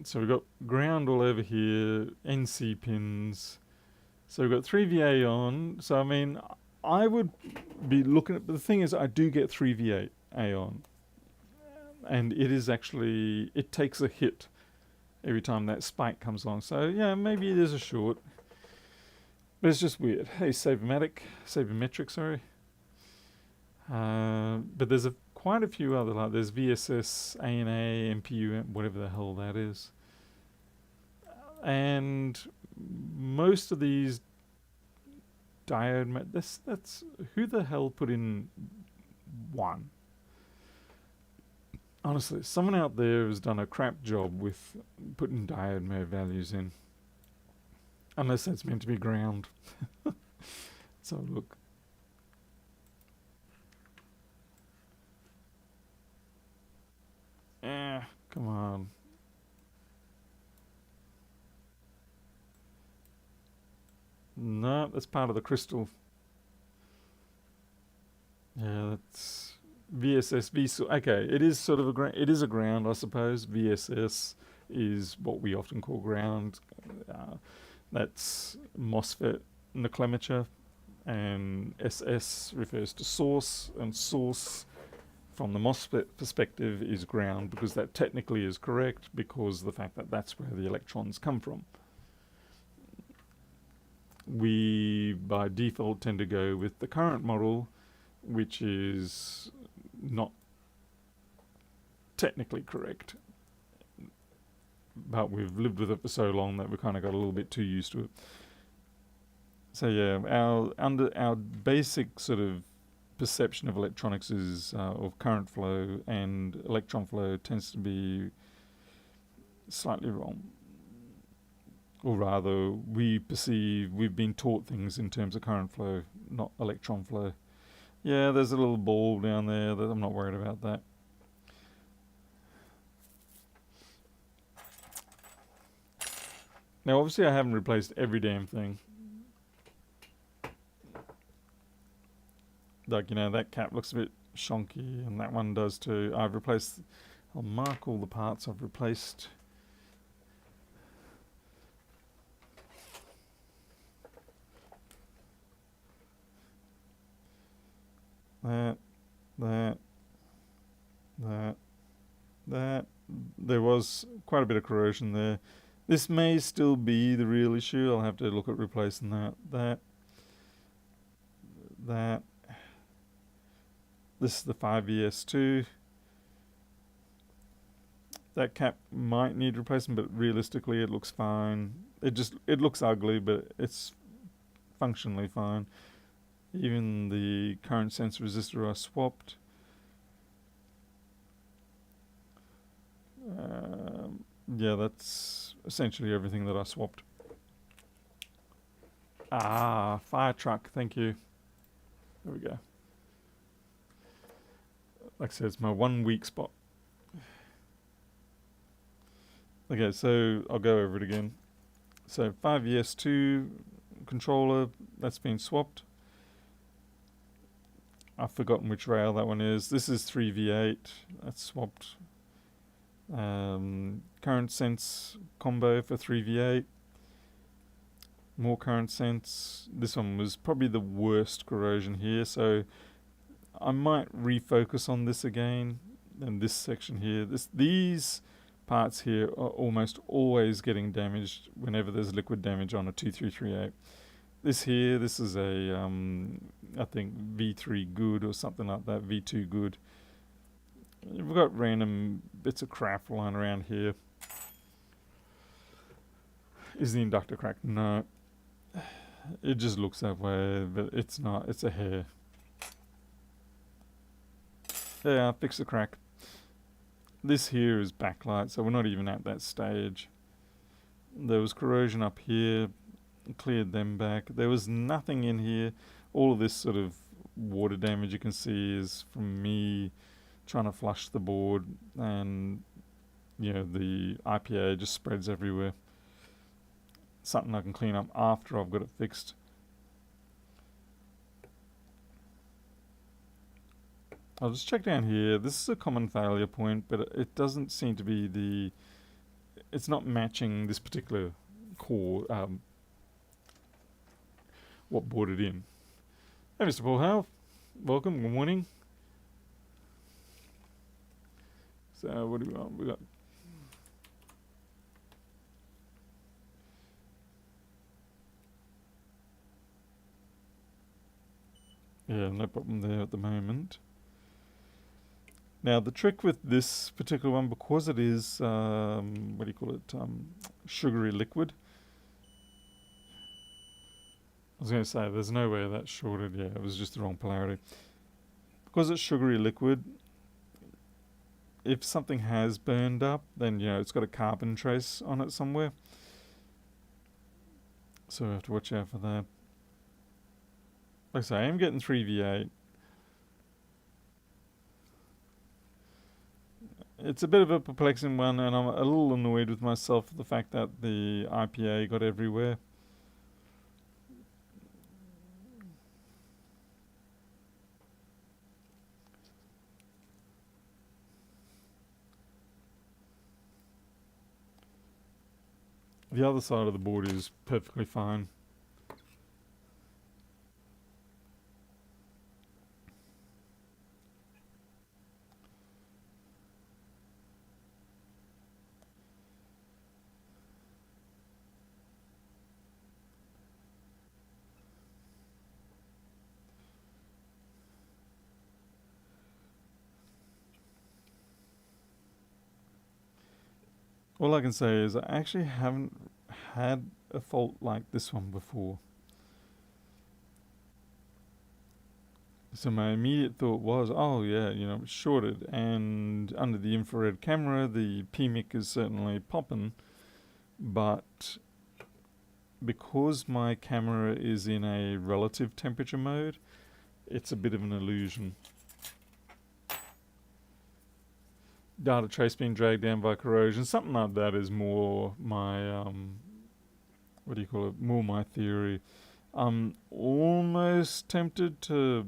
So we've got ground all over here, NC pins. So we've got 3 VA on. So I mean, I would be looking at, but the thing is I do get 3 VA on. And it is actually, it takes a hit every time that spike comes along. So yeah, maybe it is a short. But it's just weird. Hey, Sabermetric, sorry. But there's quite a few other, like there's VSS, ANA, MPU, whatever the hell that is. And most of these diode, that's who the hell put in 1? Honestly, someone out there has done a crap job with putting diode mode values in. Unless that's meant to be ground. So look. Come on. No, that's part of the crystal. Yeah, that's VSS. Okay, it is sort of a ground. It is a ground, I suppose. VSS is what we often call ground. That's MOSFET nomenclature, and SS refers to source, and source from the MOSFET perspective is ground, because that technically is correct, because of the fact that that's where the electrons come from. We, by default, tend to go with the current model, which is not technically correct. But we've lived with it for so long that we kind of got a little bit too used to it. So yeah, our basic sort of perception of electronics is of current flow, and electron flow tends to be slightly wrong. Or rather, we've been taught things in terms of current flow, not electron flow. Yeah, there's a little ball down there, that I'm not worried about that. Now obviously I haven't replaced every damn thing. Like, that cap looks a bit shonky, and that one does too. I'll mark all the parts I've replaced. That. There was quite a bit of corrosion there. This may still be the real issue. I'll have to look at replacing that. This is the 5ES2. That cap might need replacing, but realistically it looks fine. It looks ugly, but it's functionally fine. Even the current sense resistor I swapped. Yeah, that's essentially everything that I swapped. Fire truck, thank you. There we go. Like I said, it's my 1 weak spot. Okay, so I'll go over it again. So 5ES2 controller, that's been swapped. I've forgotten which rail that one is. This is 3V8, that's swapped. Current sense combo for 3V8. More current sense. This one was probably the worst corrosion here, so I might refocus on this again. And this section here, these parts here are almost always getting damaged whenever there's liquid damage on a 2338. This is a I think V3 good or something like that, V2 good. We've got random bits of crap lying around here. Is the inductor cracked? No. It just looks that way, but it's not. It's a hair. Yeah, fix the crack. This here is backlight, so we're not even at that stage. There was corrosion up here. Cleared them back. There was nothing in here. All of this sort of water damage you can see is from me trying to flush the board, and the IPA just spreads everywhere. Something I can clean up after I've got it fixed. I'll just check down here. This is a common failure point, but it doesn't seem to be it's not matching this particular core, what board it in. Hey, Mr. Paul Howe. Welcome, good morning. So what do we want? We got no problem there at the moment. Now the trick with this particular one, because it is sugary liquid. I was going to say there's no way that's shorted. Yeah, it was just the wrong polarity. Because it's sugary liquid, if something has burned up, then it's got a carbon trace on it somewhere. So I have to watch out for that. Like I say, I am getting 3V8. It's a bit of a perplexing one, and I'm a little annoyed with myself for the fact that the IPA got everywhere. The other side of the board is perfectly fine. All I can say is I actually haven't had a fault like this one before. So my immediate thought was, oh yeah, it's shorted, and under the infrared camera the PMIC is certainly popping, but because my camera is in a relative temperature mode, it's a bit of an illusion. Data trace being dragged down by corrosion, something like that is more my, more my theory. I'm almost tempted to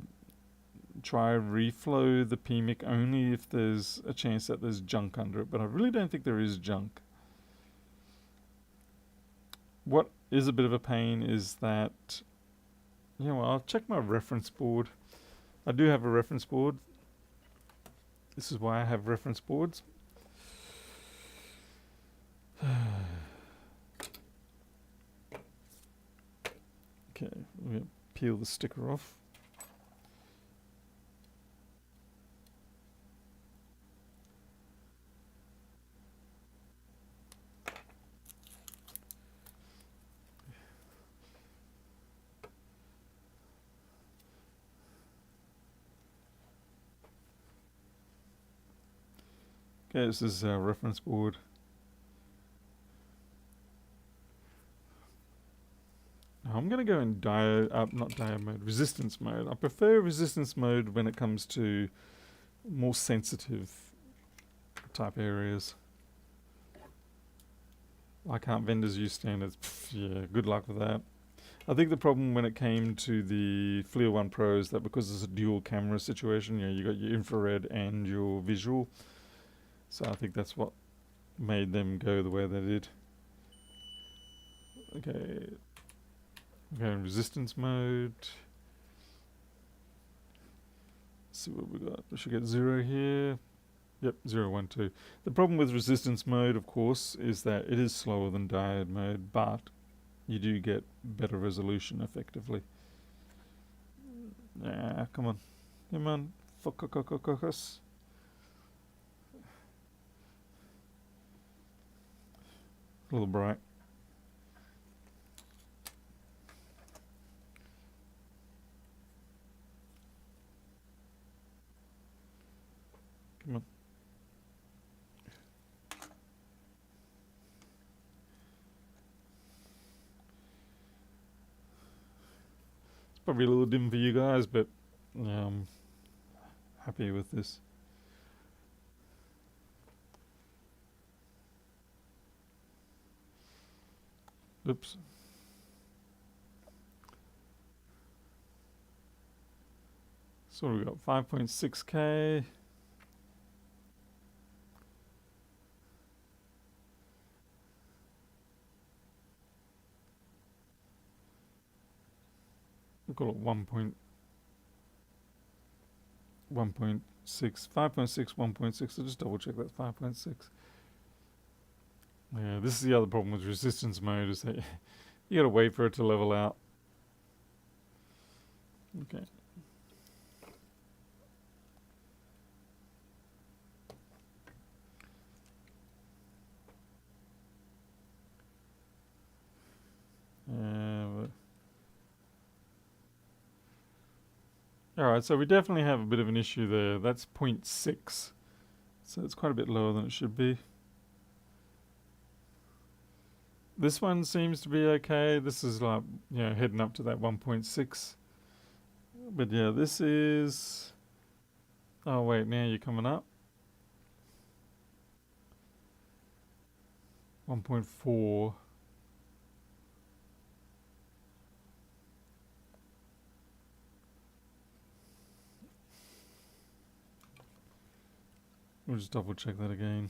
try reflow the PMIC only if there's a chance that there's junk under it, but I really don't think there is junk. What is a bit of a pain is that, I'll check my reference board. I do have a reference board. This is why I have reference boards. Okay, we're going to peel the sticker off. Okay, this is our reference board. Now I'm going to go in not diode mode, resistance mode. I prefer resistance mode when it comes to more sensitive type areas. Why can't vendors use standards? Yeah, good luck with that. I think the problem when it came to the FLIR 1 Pro is that because it's a dual camera situation, you got your infrared and your visual. So I think that's what made them go the way they did. Okay, in resistance mode. Let's see what we got. We should get 0 here. Yep, 0, 1, 2. The problem with resistance mode, of course, is that it is slower than diode mode, but you do get better resolution effectively. Yeah, come on. Come on. Focus. A little bright. Come on. It's probably a little dim for you guys, but I'm happy with this. Oops. So we got 5.6K. We'll call it 1.6, 5.6, 1.6. So just double check that's 5.6. Yeah, this is the other problem with resistance mode is that you gotta wait for it to level out. Okay. Alright, so we definitely have a bit of an issue there. That's 0.6. So it's quite a bit lower than it should be. This one seems to be okay. This is like, heading up to that 1.6. But yeah, this is... Oh wait, now you're coming up. 1.4. We'll just double check that again.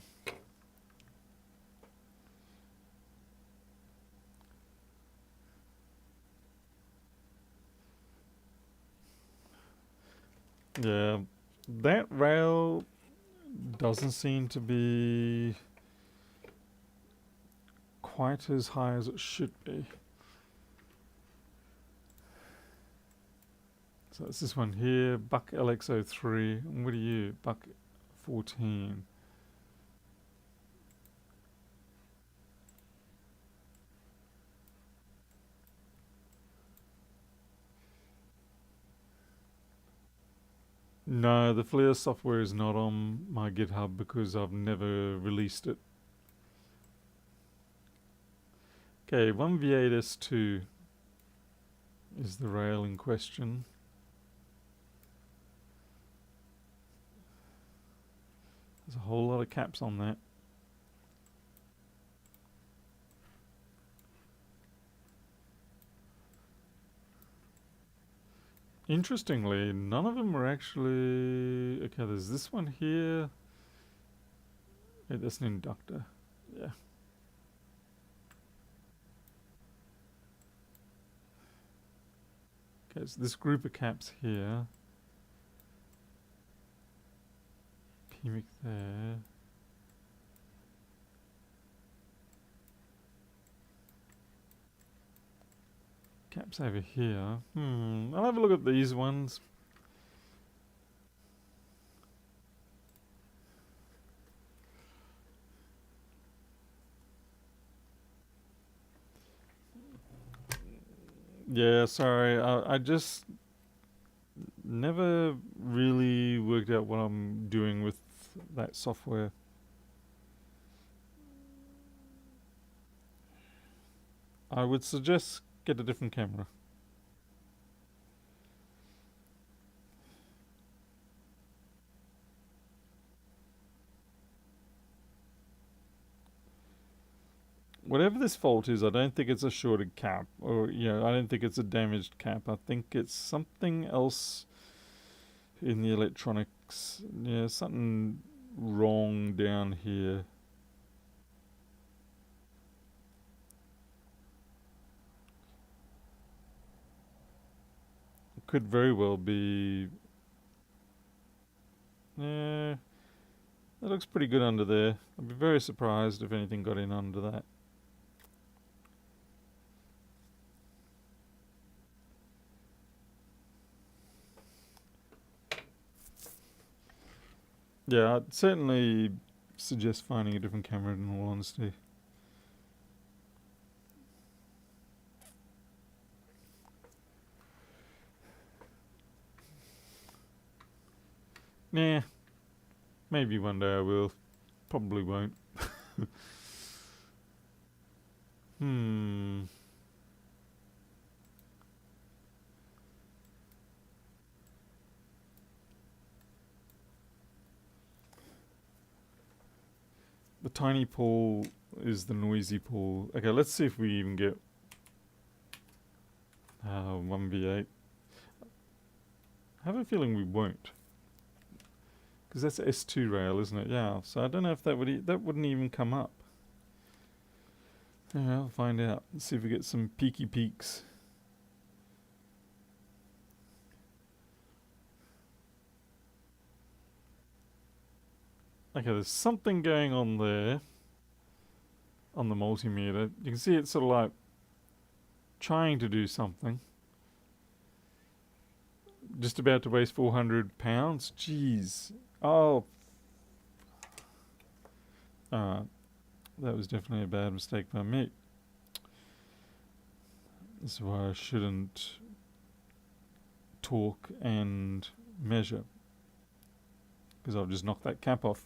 Yeah, that rail doesn't seem to be quite as high as it should be. So it's this one here, Buck LX03. And what are you? Buck 14. No, the FLIR software is not on my GitHub because I've never released it. Okay, 1V8S2 is the rail in question. There's a whole lot of caps on that. Interestingly, none of them were actually... Okay, there's this one here. Yeah, that's an inductor. Yeah. Okay, so this group of caps here. PMIC there. Caps over here. I'll have a look at these ones. Yeah, sorry. I just never really worked out what I'm doing with that software. I would suggest get a different camera. Whatever this fault is, I don't think it's a shorted cap, or I don't think it's a damaged cap. I think it's something else in the electronics. Yeah, something wrong down here. It could very well be. Yeah, that looks pretty good under there. I'd be very surprised if anything got in under that. Yeah, I'd certainly suggest finding a different camera in all honesty. Nah, maybe one day I will. Probably won't. The tiny pool is the noisy pool. Okay, let's see if we even get 1v8. I have a feeling we won't. Because that's S2 rail, isn't it? Yeah, so I don't know if that wouldn't even come up. Yeah, I'll find out. Let's see if we get some peaky peaks. Okay, there's something going on there on the multimeter. You can see it's sort of like trying to do something. Just about to waste 400 pounds. Jeez. Oh. That was definitely a bad mistake by me. This is why I shouldn't talk and measure. Because I've just knocked that cap off.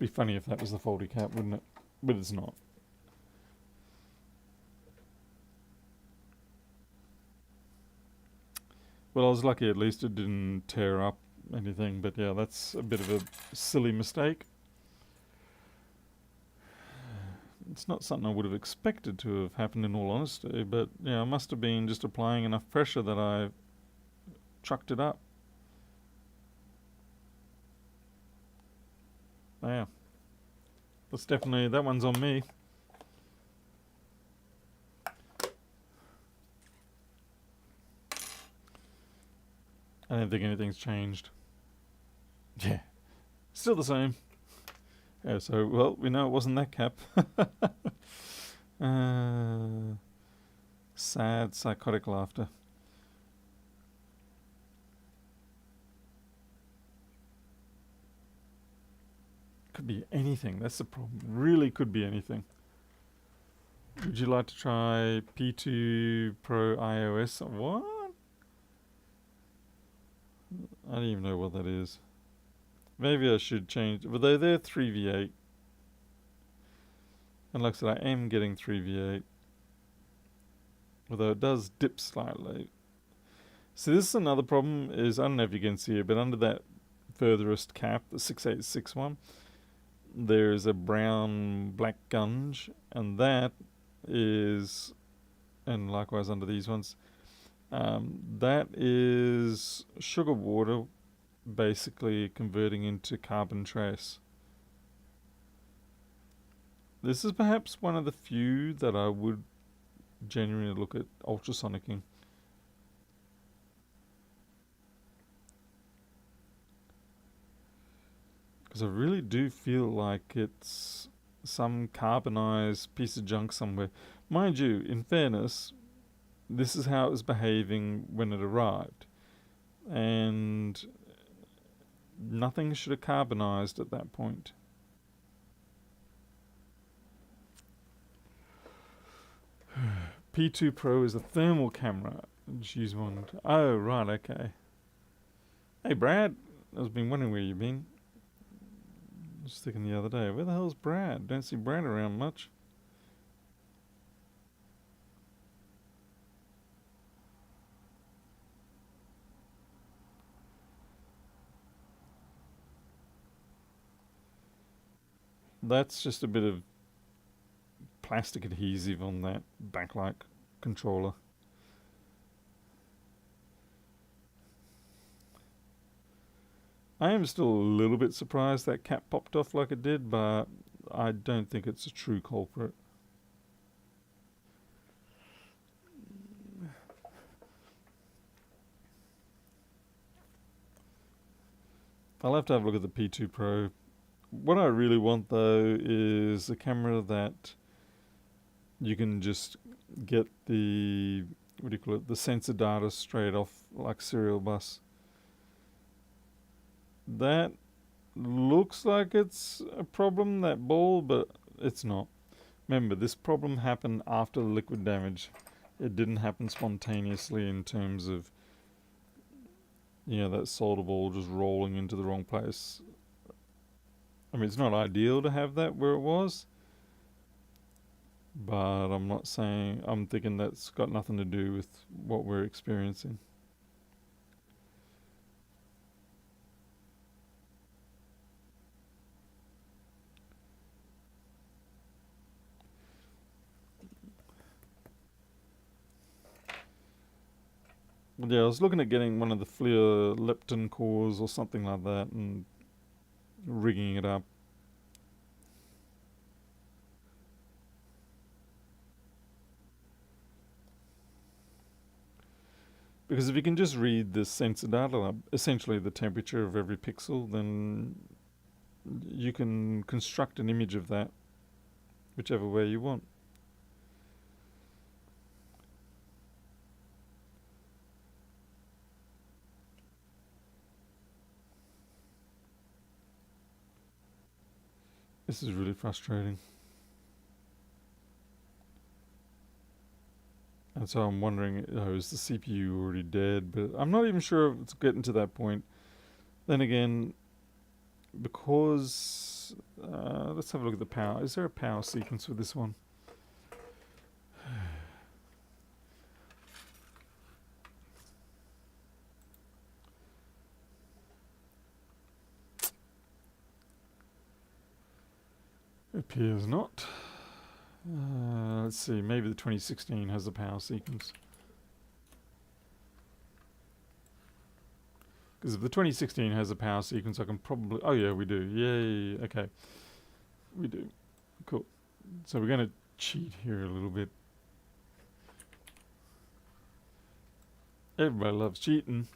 Be funny if that was the faulty cap, wouldn't it? But it's not. Well, I was lucky at least it didn't tear up anything, but yeah, that's a bit of a silly mistake. It's not something I would have expected to have happened in all honesty, but yeah, I must have been just applying enough pressure that I chucked it up. Yeah. That's definitely, that one's on me. I don't think anything's changed. Yeah. Still the same. Yeah, so, well, we know it wasn't that cap. Sad, psychotic laughter. Could be anything, that's the problem. Really could be anything. Would you like to try P2 Pro iOS? What? I don't even know what that is. Maybe I should change. But they're 3v8. And like I said, I am getting 3v8. Although it does dip slightly. So this is another problem, is I don't know if you can see it, but under that furthest cap, the 6861. There's a brown black gunge, and that is, and likewise under these ones, that is sugar water basically converting into carbon trace. This is perhaps one of the few that I would genuinely look at ultrasonicking. Because I really do feel like it's some carbonized piece of junk somewhere. Mind you, in fairness, this is how it was behaving when it arrived. And nothing should have carbonized at that point. P2 Pro is a thermal camera. Just use one. Oh, right, okay. Hey, Brad. I've been wondering where you've been. Just thinking the other day, where the hell's Brad? Don't see Brad around much. That's just a bit of plastic adhesive on that backlight controller. I am still a little bit surprised that cap popped off like it did, but I don't think it's a true culprit. I'll have to have a look at the P2 Pro. What I really want though is a camera that you can just get the, what do you call it, the sensor data straight off like serial bus. That looks like it's a problem, that ball, but it's not. Remember, this problem happened after the liquid damage. It didn't happen spontaneously in terms of, that solder ball just rolling into the wrong place. I mean, it's not ideal to have that where it was, but I'm thinking that's got nothing to do with what we're experiencing. Yeah, I was looking at getting one of the FLIR lepton cores or something like that and rigging it up. Because if you can just read the sensor data, essentially the temperature of every pixel, then you can construct an image of that whichever way you want. This is really frustrating. And so I'm wondering, is the CPU already dead? But I'm not even sure if it's getting to that point. Then again, because... let's have a look at the power. Is there a power sequence for this one? Appears not. Let's see, maybe the 2016 has a power sequence. Because if the 2016 has a power sequence, I can probably... Oh yeah, we do. Yay, okay. We do. Cool. So we're going to cheat here a little bit. Everybody loves cheating.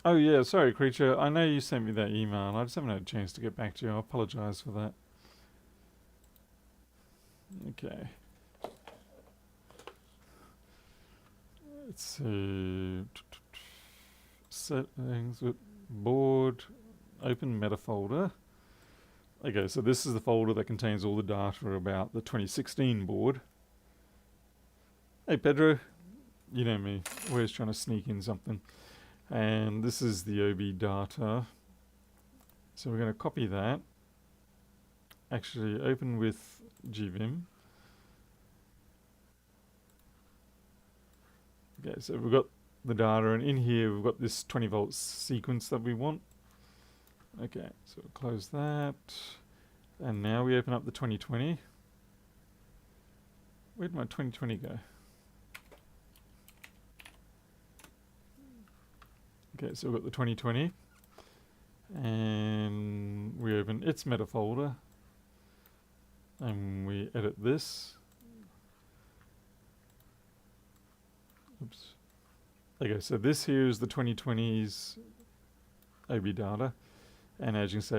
Oh yeah, sorry creature. I know you sent me that email. I just haven't had a chance to get back to you. I apologise for that. Okay. Let's see. Settings with board. Open meta folder. Okay, so this is the folder that contains all the data about the 2016 board. Hey Pedro. You know me. Always trying to sneak in something. And this is the OB data. So we're going to copy that. Actually, open with GVim. Okay, so we've got the data, and in here we've got this 20 volt sequence that we want. Okay, so we'll close that, and now we open up the 2020. Where'd my 2020 go? Okay, so we've got the 2020, and we open its meta folder, and we edit this. Oops. Okay, so this here is the 2020's OB data, and as you can see,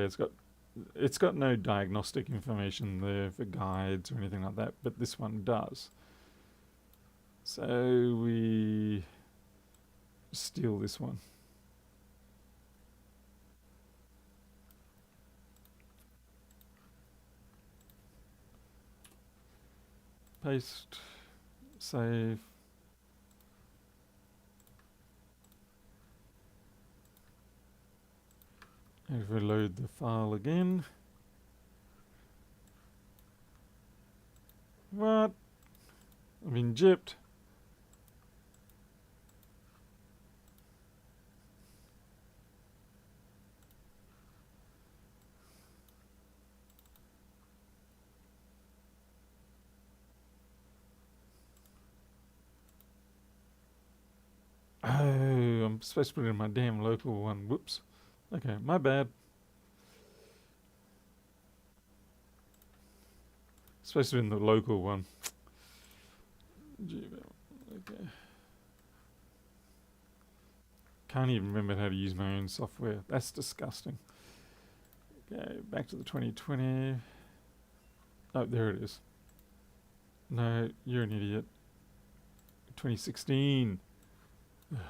it's got no diagnostic information there for guides or anything like that, but this one does. So we steal this one. Paste, save. Overload the file again. What? I've been gypped. Oh, I'm supposed to put it in my damn local one. Whoops. Okay, my bad. Supposed to be in the local one. Okay. Can't even remember how to use my own software. That's disgusting. Okay, back to the 2020. Oh, there it is. No, you're an idiot. 2016. Ugh.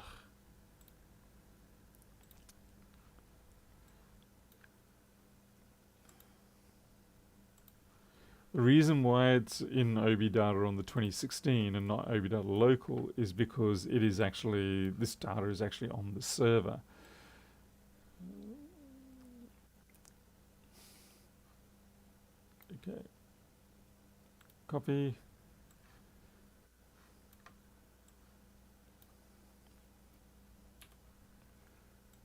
The reason why it's in OB data on the 2016 and not OB data local is because it is actually, this data is actually on the server. Okay. Copy.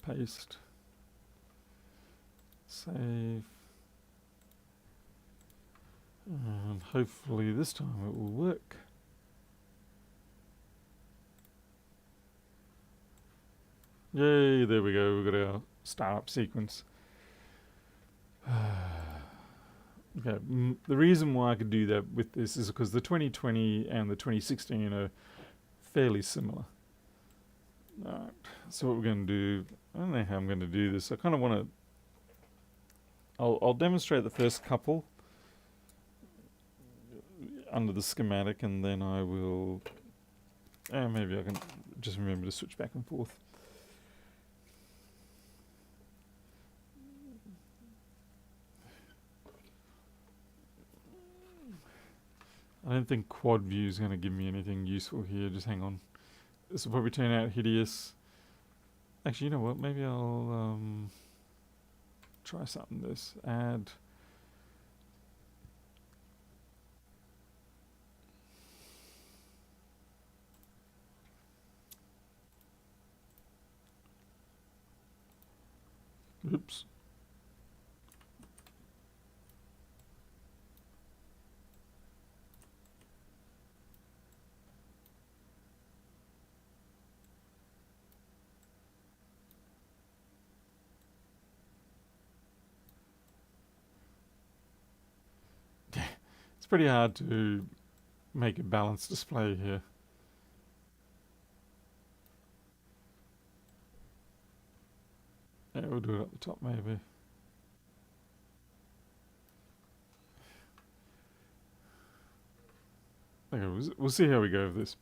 Paste. Save. And hopefully this time it will work. Yay, there we go, we've got our startup sequence. Okay, the reason why I could do that with this is because the 2020 and the 2016 are fairly similar. Alright, so what we're going to do, I don't know how I'm going to do this. I kind of want to, I'll demonstrate the first couple under the schematic, and then I will, maybe I can just remember to switch back and forth. I don't think quad view is going to give me anything useful here. Just hang on. This will probably turn out hideous. Actually, you know what? Maybe I'll try something. This add. Oops. It's pretty hard to make a balanced display here. Yeah, we'll do it at the top maybe. Okay, we'll see how we go with this.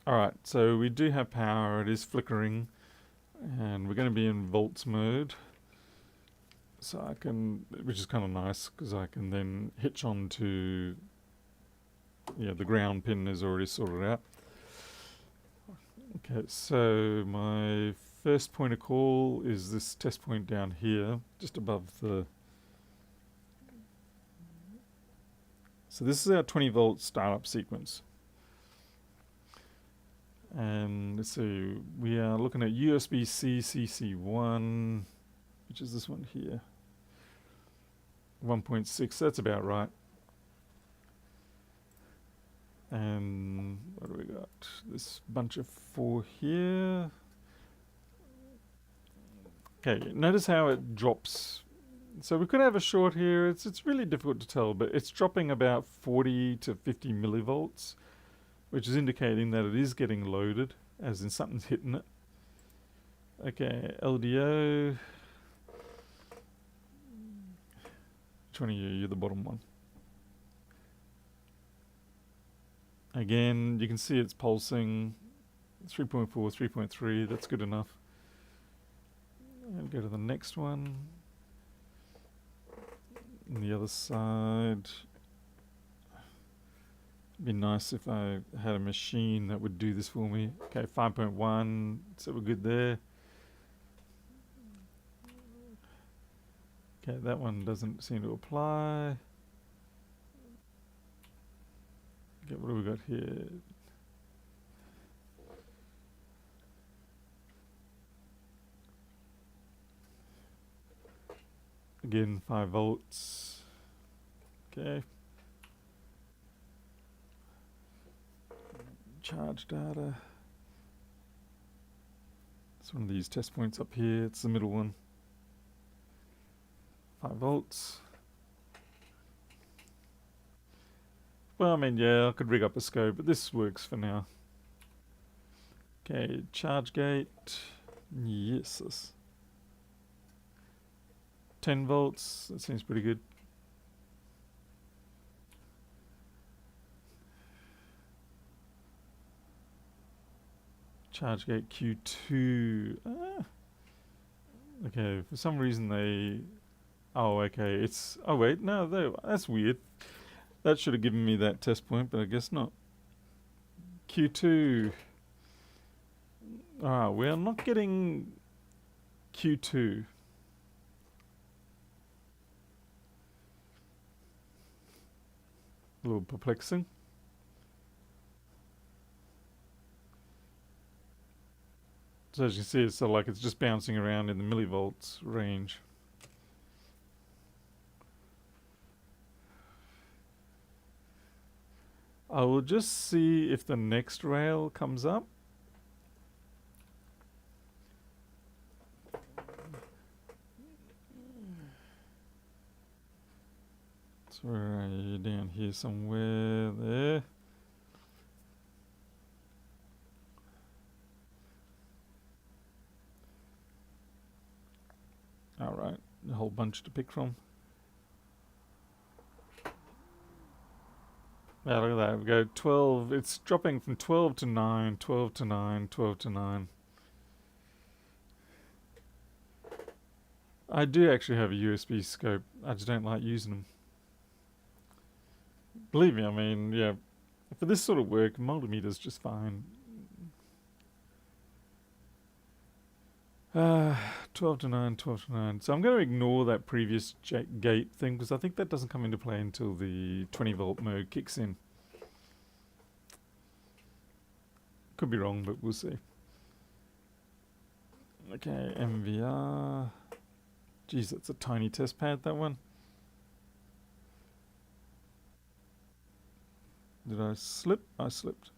Alright, so we do have power, it is flickering, and we're going to be in volts mode. So I can, which is kind of nice, because I can then hitch on to, yeah, the ground pin is already sorted out. Okay, so my first point of call is this test point down here, just above the, so this is our 20 volt startup sequence. And let's see, we are looking at USB-C CC1, which is this one here. 1.6, that's about right. And what do we got? This bunch of 4 here. Okay, notice how it drops. So we could have a short here. It's really difficult to tell, but it's dropping about 40 to 50 millivolts, which is indicating that it is getting loaded, as in something's hitting it. Okay, LDO. Which one are you? You're the bottom one. Again, you can see it's pulsing 3.4, 3.3. That's good enough. And go to the next one. On the other side. It'd be nice if I had a machine that would do this for me. Okay, 5.1, so we're good there. Okay, that one doesn't seem to apply. Okay, what do we got here? Again, 5 volts. Okay. Charge data. It's one of these test points up here. It's the middle one. 5 volts. Well, I mean, yeah, I could rig up a scope, but this works for now. Okay, charge gate. Yes. 10 volts. That seems pretty good. Charge gate Q2. Okay, for some reason they... Oh, okay, it's... Oh, wait, no, that's weird. That should have given me that test point, but I guess not. Q2. We're not getting Q2. A little perplexing. So as you can see, it's sort of like it's just bouncing around in the millivolts range. I will just see if the next rail comes up. So where are you? Down here somewhere there. Alright, a whole bunch to pick from. Yeah, look at that. We go 12. It's dropping from 12 to 9, 12 to 9, 12 to 9. I do actually have a USB scope. I just don't like using them. Believe me, I mean, yeah, for this sort of work, multimeter's just fine. 12 to 9, 12 to 9. So I'm going to ignore that previous gate thing, because I think that doesn't come into play until the 20 volt mode kicks in. Could be wrong, but we'll see. Okay, MVR. Geez, that's a tiny test pad, that one. Did I slip? I slipped.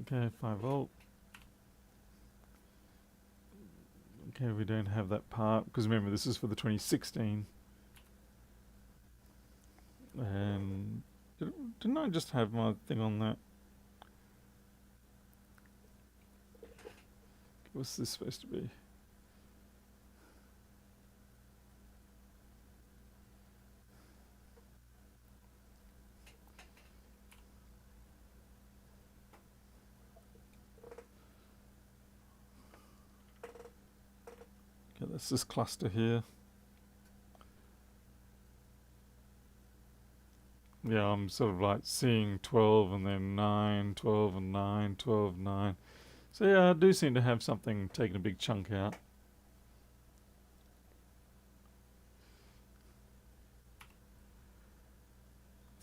Okay, 5 volt. Okay, we don't have that part, because remember, this is for the 2016. And didn't I just have my thing on that? What's this supposed to be? Okay, that's this cluster here. Yeah, I'm sort of like seeing 12 and then 9, 12 and 9, 12, 9. So yeah, I do seem to have something taking a big chunk out.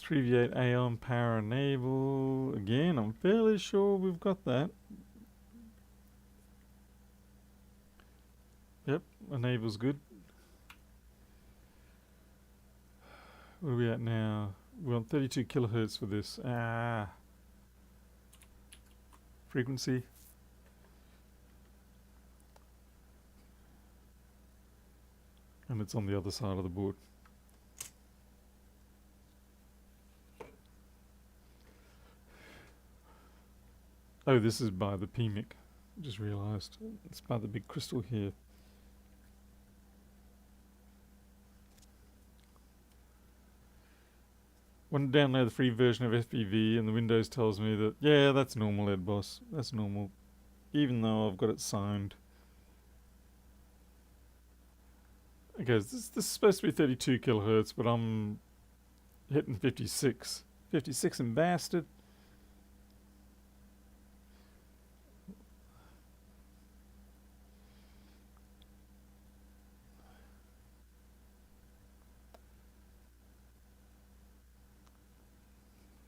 3V8 Aeon power enable. Again, I'm fairly sure we've got that. Yep, enable's good. Where are we at now? We're on 32 kilohertz for this. Frequency. And it's on the other side of the board. Oh, this is by the PMIC. Just realised. It's by the big crystal here. When I download the free version of FPV and the Windows tells me that, yeah, that's normal, Ed Boss. That's normal. Even though I've got it signed. Okay, this is supposed to be 32 kilohertz, but I'm hitting 56. 56 and bastard.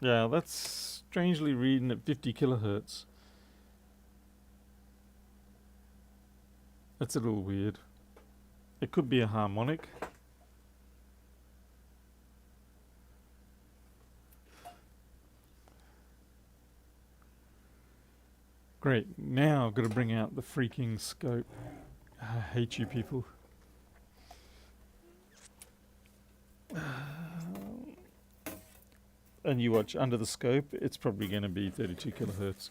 Yeah, that's strangely reading at 50 kilohertz. That's a little weird. It could be a harmonic. Great, now I've got to bring out the freaking scope. I hate you people. And you watch under the scope, it's probably going to be 32 kilohertz.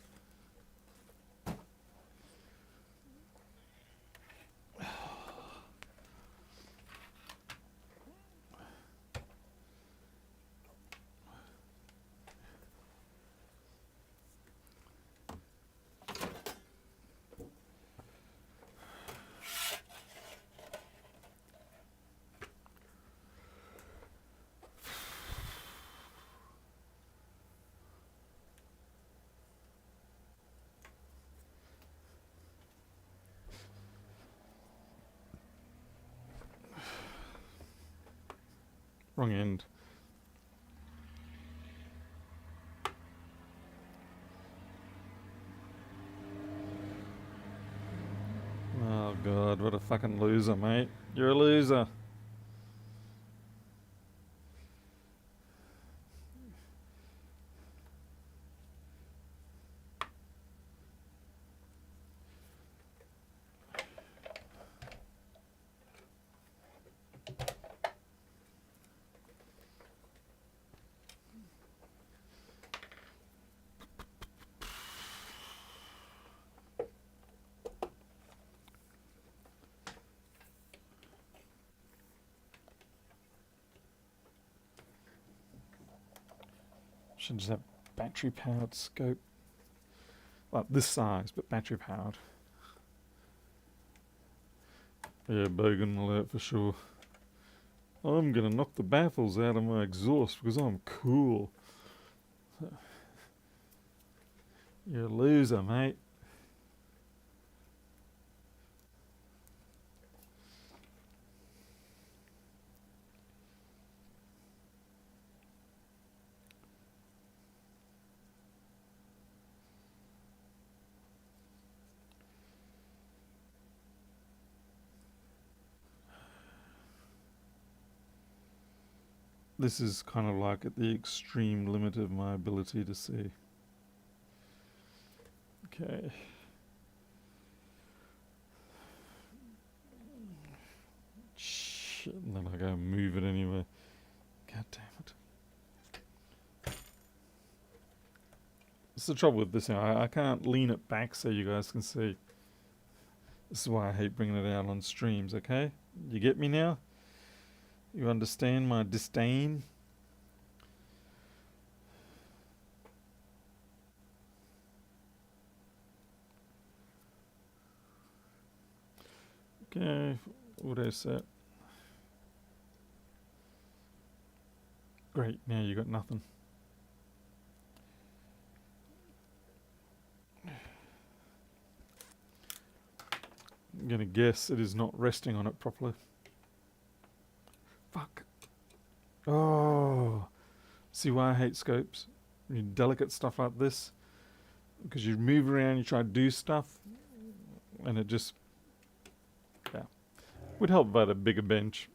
Wrong end. Oh god, what a fucking loser, mate. You're a loser. Should just have battery powered scope. Well, this size, but battery powered. Yeah, bogan alert for sure. I'm gonna knock the baffles out of my exhaust because I'm cool. You're a loser, mate. This is kind of like at the extreme limit of my ability to see. Okay. Shit, and then I go move it anyway. God damn it. That's the trouble with this. I can't lean it back so you guys can see. This is why I hate bringing it out on streams, okay? You get me now? You understand my disdain? Okay, auto set. Great, now you got nothing. I'm gonna guess it is not resting on it properly. Fuck. Oh, See why I hate scopes? You delicate stuff like this, because you move around, you try to do stuff, and it just, yeah. Would help about a bigger bench,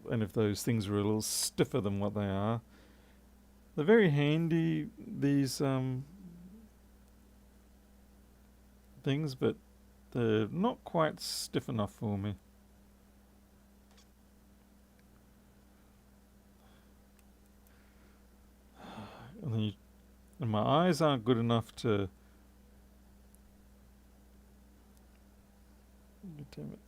and if those things were a little stiffer than what they are. They're very handy, these things, but they're not quite stiff enough for me. And then and my eyes aren't good enough to. Damn it.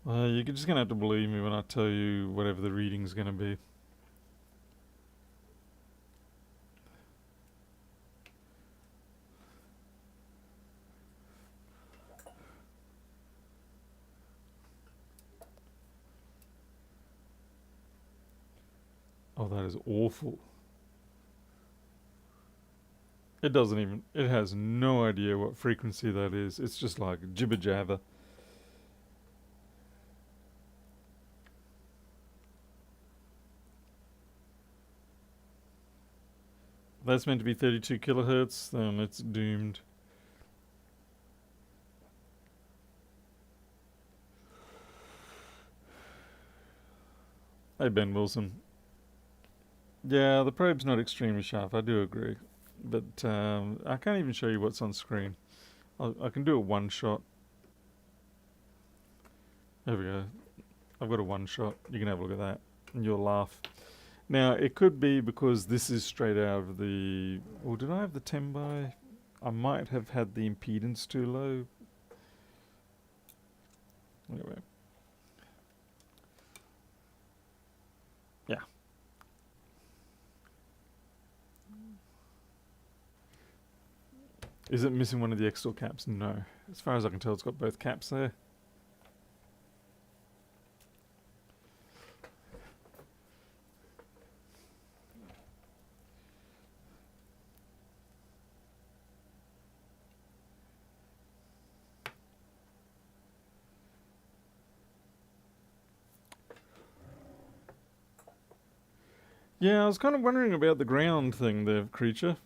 You're just gonna have to believe me when I tell you whatever the reading's gonna be. Oh, that is awful. It doesn't even, it has no idea what frequency that is. It's just like jibber jabber. If that's meant to be 32 kilohertz, then it's doomed. Hey, Ben Wilson. Yeah, the probe's not extremely sharp, I do agree. But I can't even show you what's on screen. I can do a one shot. There we go. I've got a one shot. You can have a look at that and you'll laugh. Now, it could be because this is straight out of the... Or did I have the 10 by? I might have had the impedance too low. Anyway. Yeah. Is it missing one of the external caps? No. As far as I can tell, it's got both caps there. Yeah, I was kind of wondering about the ground thing there, creature.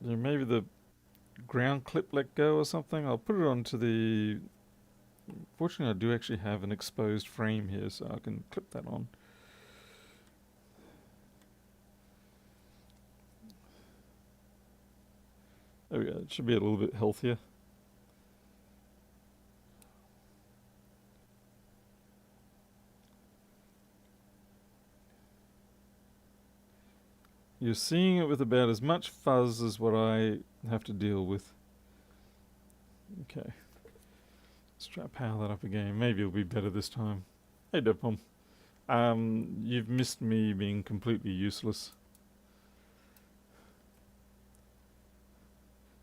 Yeah, maybe the ground clip let go or something. I'll put it onto the... Fortunately, I do actually have an exposed frame here, so I can clip that on. There we go. It should be a little bit healthier. You're seeing it with about as much fuzz as what I have to deal with. Okay. Let's try to power that up again. Maybe it'll be better this time. Hey, Dopom. You've missed me being completely useless.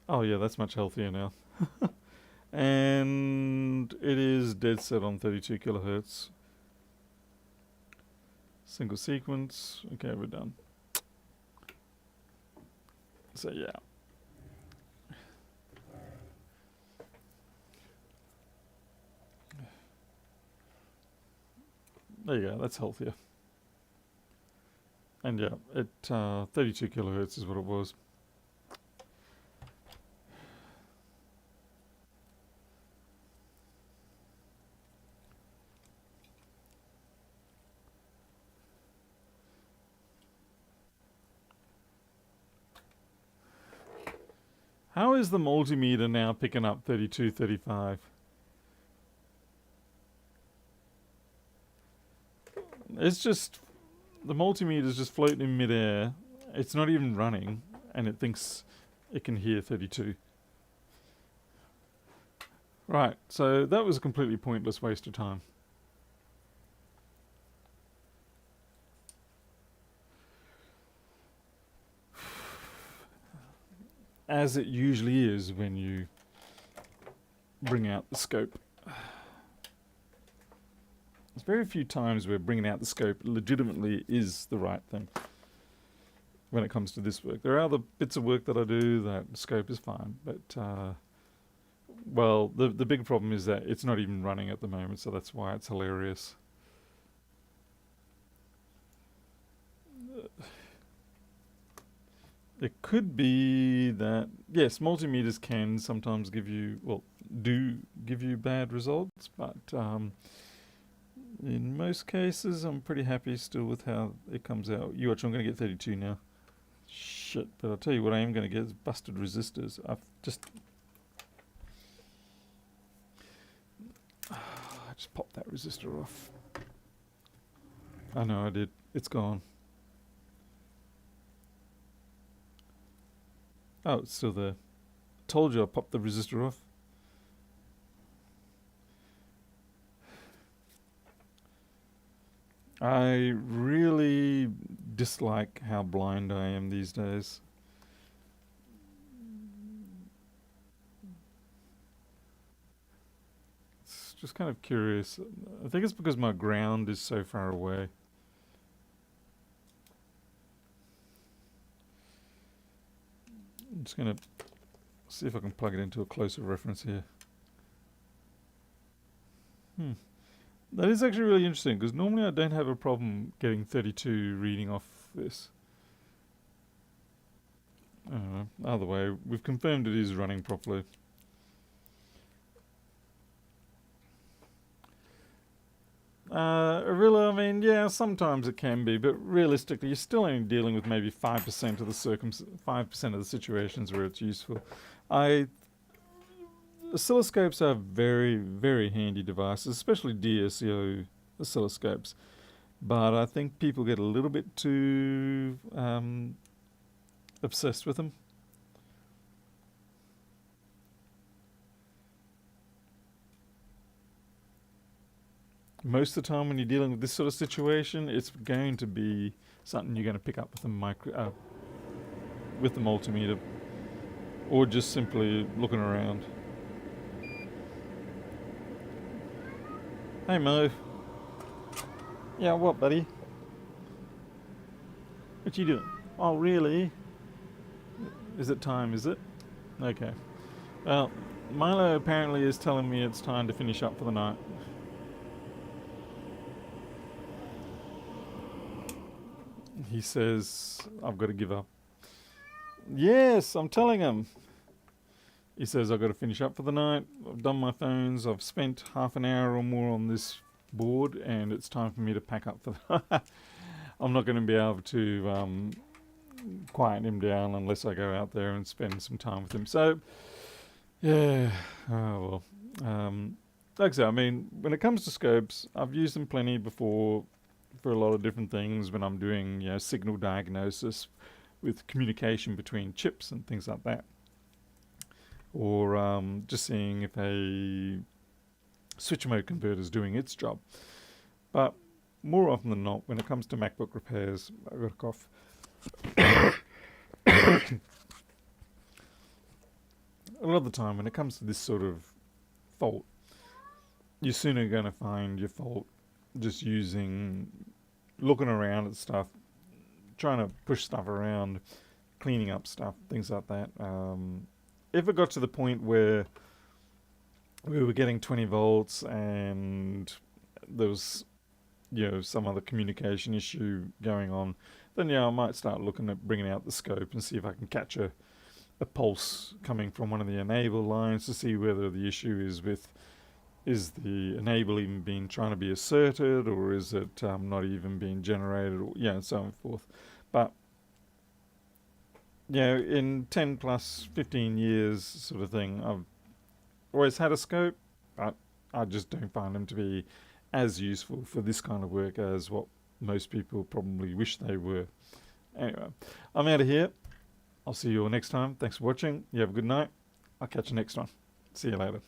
Oh yeah, that's much healthier now. And it is dead set on 32 kilohertz. Single sequence. Okay, we're done. So yeah. There you go, that's healthier. And yeah, 32 kilohertz is what it was. How is the multimeter now picking up 32, 35? It's just, the multimeter is just floating in midair. It's not even running, and it thinks it can hear 32. Right, so that was a completely pointless waste of time. As it usually is when you bring out the scope. There's very few times where bringing out the scope legitimately is the right thing when it comes to this work. There are other bits of work that I do that the scope is fine, but well, the big problem is that it's not even running at the moment, so that's why it's hilarious. It could be that, yes, multimeters can sometimes give you, well, do give you bad results, but in most cases, I'm pretty happy still with how it comes out. You watch, I'm going to get 32 now. Shit, but I'll tell you what I am going to get is busted resistors. I just popped that resistor off. I know I did. It's gone. Oh, it's still there. Told you I popped the resistor off. I really dislike how blind I am these days. It's just kind of curious. I think it's because my ground is so far away. I'm just going to see if I can plug it into a closer reference here. That is actually really interesting, because normally I don't have a problem getting 32 reading off this. Either way, we've confirmed it is running properly. Really, I mean, yeah, sometimes it can be, but realistically, you're still only dealing with maybe 5% of the 5% of the situations where it's useful. Oscilloscopes are very, very handy devices, especially DSO oscilloscopes. But I think people get a little bit too obsessed with them. Most of the time when you're dealing with this sort of situation, it's going to be something you're going to pick up with with the multimeter, or just simply looking around. Hey Mo. Yeah, what, buddy? What you doing? Oh, really? Is it time, is it? Okay. Well, Milo apparently is telling me it's time to finish up for the night. He says, I've got to give up. Yes, I'm telling him. He says, I've got to finish up for the night. I've done my phones. I've spent half an hour or more on this board, and it's time for me to pack up for the night. I'm not going to be able to quiet him down unless I go out there and spend some time with him. So, yeah, oh well. Like I say, I mean, when it comes to scopes, I've used them plenty before for a lot of different things when I'm doing, signal diagnosis with communication between chips and things like that. Or just seeing if a switch mode converter is doing its job. But more often than not, when it comes to MacBook repairs, I've got a cough. A lot of the time, when it comes to this sort of fault, you're sooner going to find your fault just looking around at stuff, trying to push stuff around, cleaning up stuff, things like that. If it got to the point where we were getting 20 volts and there was, some other communication issue going on, then I might start looking at bringing out the scope and see if I can catch a pulse coming from one of the enable lines to see whether the issue is the enable even being trying to be asserted, or is it not even being generated, or and so on and forth. But in 10 plus 15 years sort of thing, I've always had a scope, but I just don't find them to be as useful for this kind of work as what most people probably wish they were. Anyway, I'm out of here. I'll see you all next time. Thanks for watching. You have a good night. I'll catch you next one. See you later.